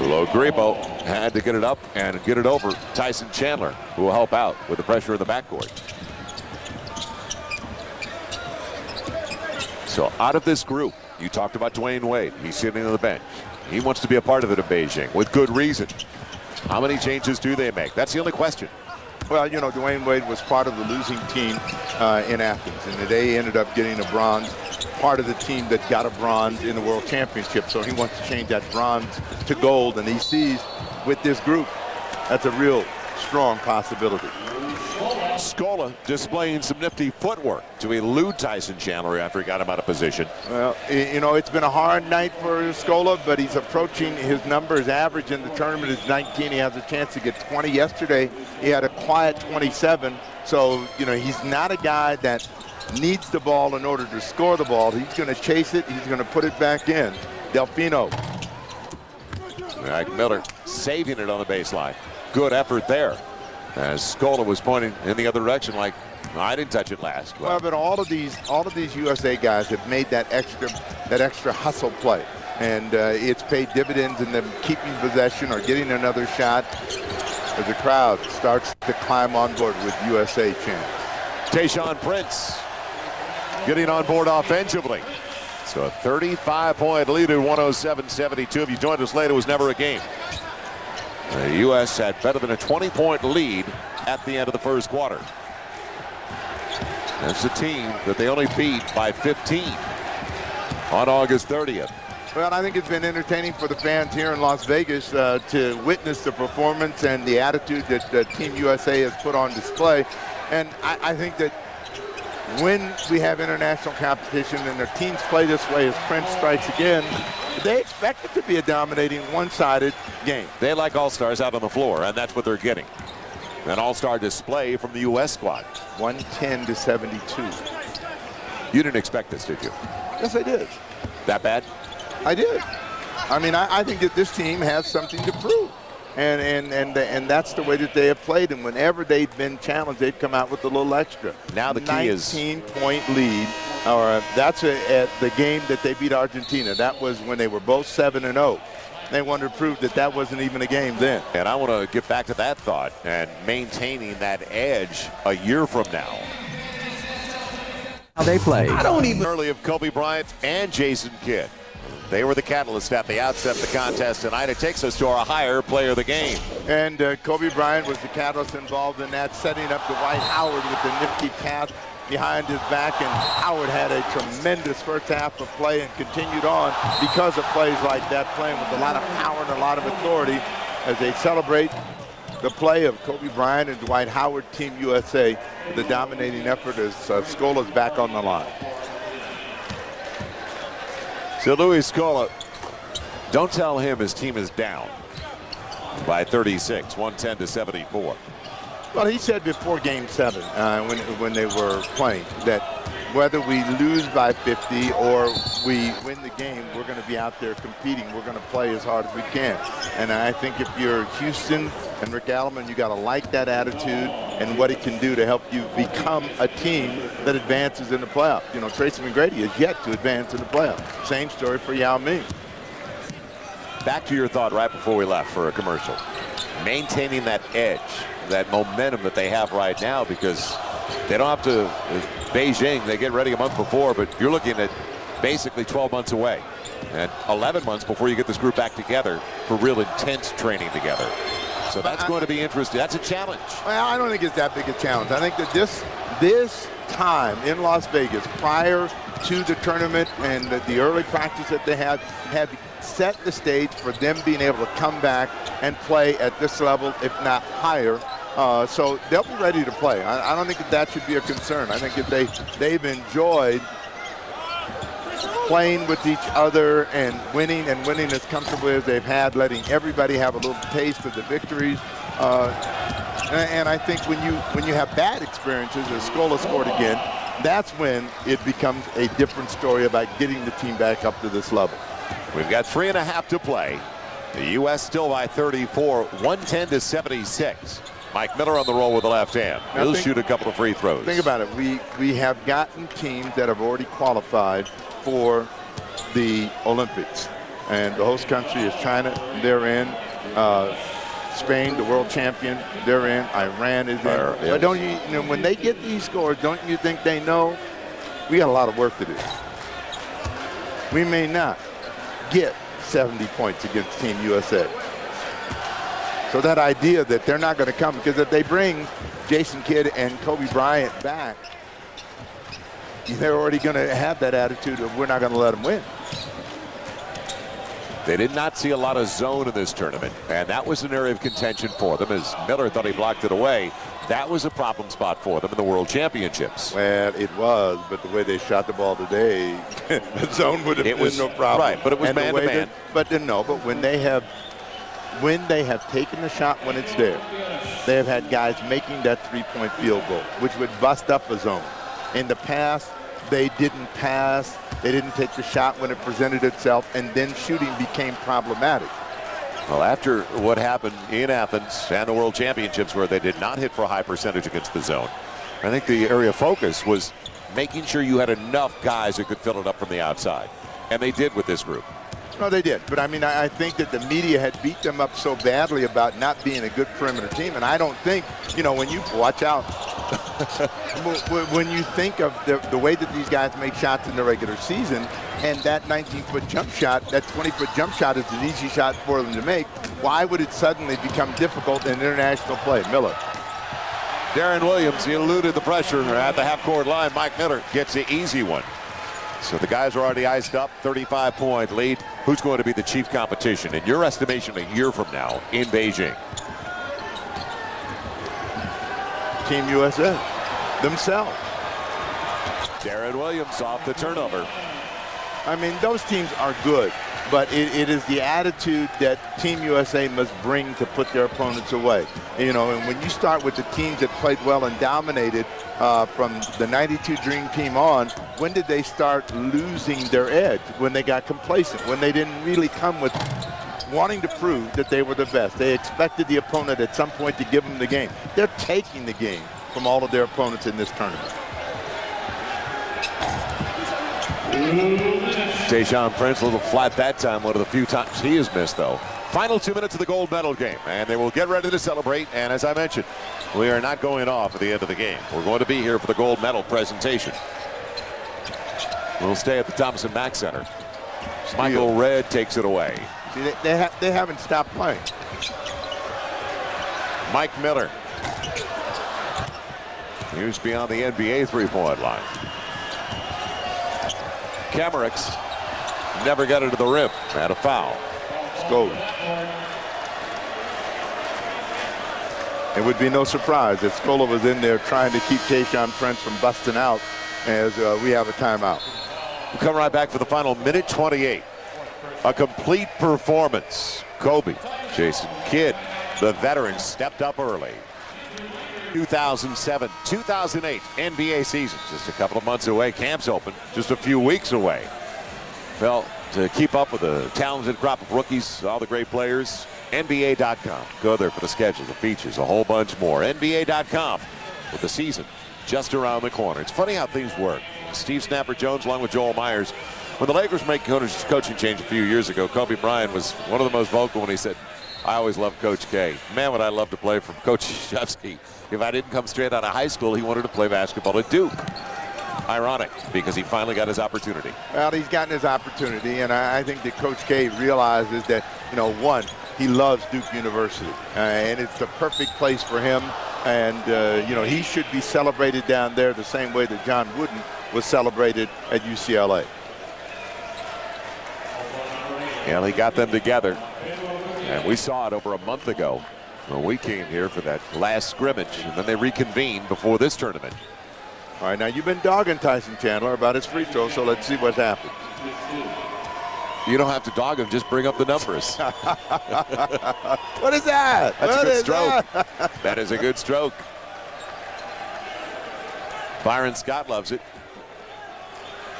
Speaker 1: Logripo had to get it up and get it over Tyson Chandler, who will help out with the pressure in the backcourt. So out of this group, you talked about Dwayne Wade. He's sitting on the bench. He wants to be a part of it in Beijing with good reason. How many changes do they make? That's the only question.
Speaker 3: Well, you know, Dwayne Wade was part of the losing team in Athens, and they ended up getting a bronze. Part of the team that got a bronze in the World Championship, so he wants to change that bronze to gold, and he sees with this group that's a real strong possibility.
Speaker 1: Scola displaying some nifty footwork to elude Tyson Chandler after he got him out of position.
Speaker 3: Well, you know, it's been a hard night for Scola, but he's approaching his numbers. Average in the tournament is 19. He has a chance to get 20. Yesterday, he had a quiet 27. So, you know, he's not a guy that needs the ball in order to score the ball. He's going to chase it. He's going to put it back in. Delfino.
Speaker 1: Mike Miller saving it on the baseline. Good effort there. As Scola was pointing in the other direction, like, no, I didn't touch it last.
Speaker 3: Well, but all of these USA guys have made that extra hustle play, and it's paid dividends in them keeping possession or getting another shot as the crowd starts to climb on board with USA chant.
Speaker 1: Tayshaun Prince getting on board offensively. So a 35-point lead at 107-72. If you joined us late, it was never a game. The U.S. had better than a 20-point lead at the end of the first quarter. That's a team that they only beat by 15 on August 30th.
Speaker 3: Well, I think it's been entertaining for the fans here in Las Vegas to witness the performance and the attitude that Team USA has put on display. And I think that when we have international competition and their teams play this way as Prince strikes again, they expect it to be a dominating one-sided game.
Speaker 1: They like all-stars out on the floor, and that's what they're getting. An all-star display from the U.S. squad.
Speaker 3: 110-72.
Speaker 1: You didn't expect this, did you?
Speaker 3: Yes, I did.
Speaker 1: That bad?
Speaker 3: I did. I mean, I think that this team has something to prove. And that's the way that they have played. And whenever they've been challenged, they've come out with a little extra.
Speaker 1: Now the key is
Speaker 3: 19-point lead. Or that's at the game that they beat Argentina. That was when they were both 7-0. They wanted to prove that that wasn't even a game then.
Speaker 1: And I want to get back to that thought and maintaining that edge a year from now.
Speaker 9: How they play.
Speaker 1: I don't even early of Kobe Bryant and Jason Kidd. They were the catalyst at the outset of the contest tonight. It takes us to our higher player of the game.
Speaker 3: And Kobe Bryant was the catalyst involved in that, setting up Dwight Howard with the nifty pass behind his back. And Howard had a tremendous first half of play and continued on because of plays like that, playing with a lot of power and a lot of authority as they celebrate the play of Kobe Bryant and Dwight Howard, Team USA, the dominating effort as Scola's back on the line.
Speaker 1: So Luis Scola, don't tell him his team is down by 36, 110-74.
Speaker 3: Well, he said before Game 7, when they were playing, that whether we lose by 50 or we win the game, we're going to be out there competing. We're going to play as hard as we can. And I think if you're Houston and Rick Allman, you got to like that attitude and what it can do to help you become a team that advances in the playoffs. You know, Tracy McGrady is yet to advance in the playoffs. Same story for Yao Ming.
Speaker 1: Back to your thought right before we left for a commercial. Maintaining that edge, that momentum that they have right now, because they don't have to Beijing, they get ready a month before, but you're looking at basically 12 months away and 11 months before you get this group back together for real intense training together. So that's going to be interesting. That's a challenge.
Speaker 3: Well, I don't think it's that big a challenge. I think that this time in Las Vegas prior to the tournament and the early practice that they had set the stage for them being able to come back and play at this level, if not higher. So they'll be ready to play. I don't think that should be a concern. I think that they've enjoyed playing with each other and winning as comfortably as they've had, letting everybody have a little taste of the victories. And I think when you have bad experiences, as Scola scored again, that's when it becomes a different story about getting the team back up to this level.
Speaker 1: We've got 3.5 to play. The U.S. still by 34, 110-76. Mike Miller on the roll with the left hand. He'll shoot a couple of free throws.
Speaker 3: Think about it. We have gotten teams that have already qualified for the Olympics. And the host country is China. They're in. Spain, the world champion, they're in. Iran is in. But don't you know, when they get these scores, don't you think they know we got a lot of work to do? We may not get 70 points against Team USA. So that idea that they're not going to come, because if they bring Jason Kidd and Kobe Bryant back, they're already going to have that attitude of we're not going to let them win.
Speaker 1: They did not see a lot of zone in this tournament, and that was an area of contention for them as Miller thought he blocked it away. That was a problem spot for them in the World Championships.
Speaker 3: Well, it was, but the way they shot the ball today, the zone would have been no problem.
Speaker 1: Right, but it was man-to-man.
Speaker 3: But when they have taken the shot when it's there, they have had guys making that three-point field goal, which would bust up a zone. In the past, they didn't pass, they didn't take the shot when it presented itself, and then shooting became problematic.
Speaker 1: Well, after what happened in Athens and the World Championships where they did not hit for a high percentage against the zone, I think the area of focus was making sure you had enough guys who could fill it up from the outside. And they did with this group.
Speaker 3: No, they did. But, I mean, I think that the media had beat them up so badly about not being a good perimeter team. And I don't think, when you watch out, when you think of the way that these guys make shots in the regular season, and that 19-foot jump shot, that 20-foot jump shot is an easy shot for them to make, why would it suddenly become difficult in international play? Miller.
Speaker 1: Darren Williams, he eluded the pressure at the half-court line. Mike Miller gets the easy one. So the guys are already iced up, 35-point lead. Who's going to be the chief competition, in your estimation, a year from now in Beijing?
Speaker 3: Team USA themselves.
Speaker 1: Darren Williams off the turnover.
Speaker 3: I mean, those teams are good, but it is the attitude that Team USA must bring to put their opponents away. And when you start with the teams that played well and dominated from the 92 Dream Team on, when did they start losing their edge? When they got complacent, when they didn't really come with wanting to prove that they were the best. They expected the opponent at some point to give them the game. They're taking the game from all of their opponents in this tournament.
Speaker 1: Tayshaun Prince, a little flat that time, one of the few times he has missed, though. Final 2 minutes of the gold medal game, and they will get ready to celebrate. And as I mentioned, we are not going off at the end of the game. We're going to be here for the gold medal presentation. We'll stay at the Thompson Mack Center. Michael Redd takes it away.
Speaker 3: See, they haven't stopped playing.
Speaker 1: Mike Miller. He's beyond the NBA three-point line. Camericks never got it to the rim. Had a foul.
Speaker 3: Go. It would be no surprise that Scola was in there trying to keep Tayshaun Prince from busting out as we have a timeout.
Speaker 1: We'll come right back for the final minute 28. A complete performance. Kobe, Jason Kidd, the veteran, stepped up early. 2007, 2008 NBA season, just a couple of months away. Camp's open, just a few weeks away. Well, to keep up with the talented crop of rookies, all the great players, NBA.com. Go there for the schedule, the features, a whole bunch more. NBA.com with the season just around the corner. It's funny how things work. Steve Snapper Jones along with Joel Myers. When the Lakers made coaching change a few years ago, Kobe Bryant was one of the most vocal when he said, I always loved Coach K. Man, would I love to play from Coach Krzyzewski. If I didn't come straight out of high school, he wanted to play basketball at Duke. Ironic, because he finally got his opportunity.
Speaker 3: Well, he's gotten his opportunity, and I think that Coach K realizes that, one, he loves Duke University, and it's the perfect place for him. And, he should be celebrated down there the same way that John Wooden was celebrated at UCLA.
Speaker 1: And he got them together. And we saw it over a month ago when we came here for that last scrimmage, and then they reconvened before this tournament.
Speaker 3: All right, now you've been dogging Tyson Chandler about his free throw, so let's see what happens.
Speaker 1: You don't have to dog him, just bring up the numbers.
Speaker 3: What is that?
Speaker 1: That's a good stroke. That is a good stroke. Byron Scott loves it.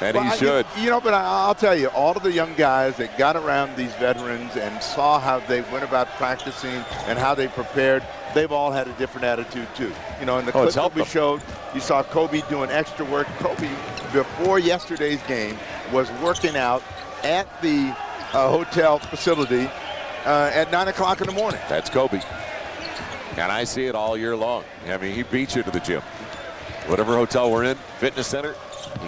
Speaker 1: And he should.
Speaker 3: But I'll tell you, all of the young guys that got around these veterans and saw how they went about practicing and how they prepared, they've all had a different attitude too. In the clip that we showed, you saw Kobe doing extra work. Kobe, before yesterday's game, was working out at the hotel facility at 9 o'clock in the morning.
Speaker 1: That's Kobe. And I see it all year long. I mean, he beats you to the gym. Whatever hotel we're in, fitness center,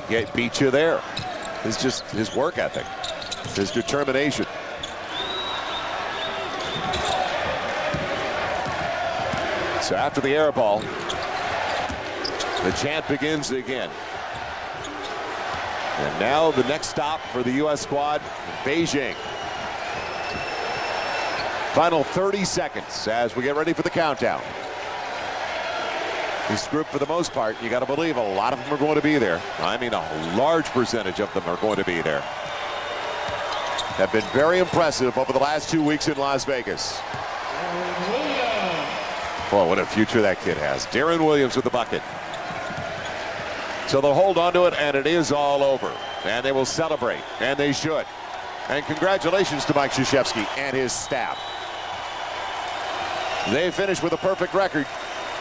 Speaker 1: he beat you there. It's just his work ethic, his determination. So after the air ball, the chant begins again. And now the next stop for the U.S. squad, Beijing. Final 30 seconds as we get ready for the countdown. This group, for the most part, you got to believe a lot of them are going to be there. I mean, a large percentage of them are going to be there. Have been very impressive over the last 2 weeks in Las Vegas. Boy, what a future that kid has. Darren Williams with the bucket. So they'll hold on to it, and it is all over. And they will celebrate, and they should. And congratulations to Mike Krzyzewski and his staff. They finished with a perfect record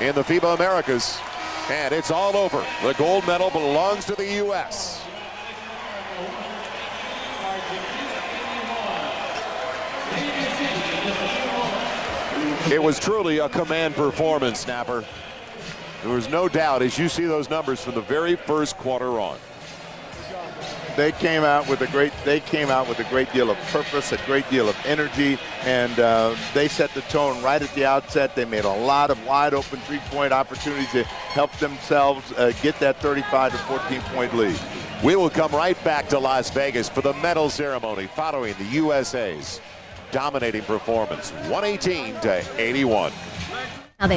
Speaker 1: in the FIBA Americas, and it's all over. The gold medal belongs to the U.S. It was truly a command performance, Snapper. There was no doubt as you see those numbers from the very first quarter on.
Speaker 3: They came out with a great deal of purpose, a great deal of energy, and they set the tone right at the outset. They made a lot of wide open three-point opportunities to help themselves get that 35 to 14-point lead.
Speaker 1: We will come right back to Las Vegas for the medal ceremony following the USA's dominating performance, 118 to 81.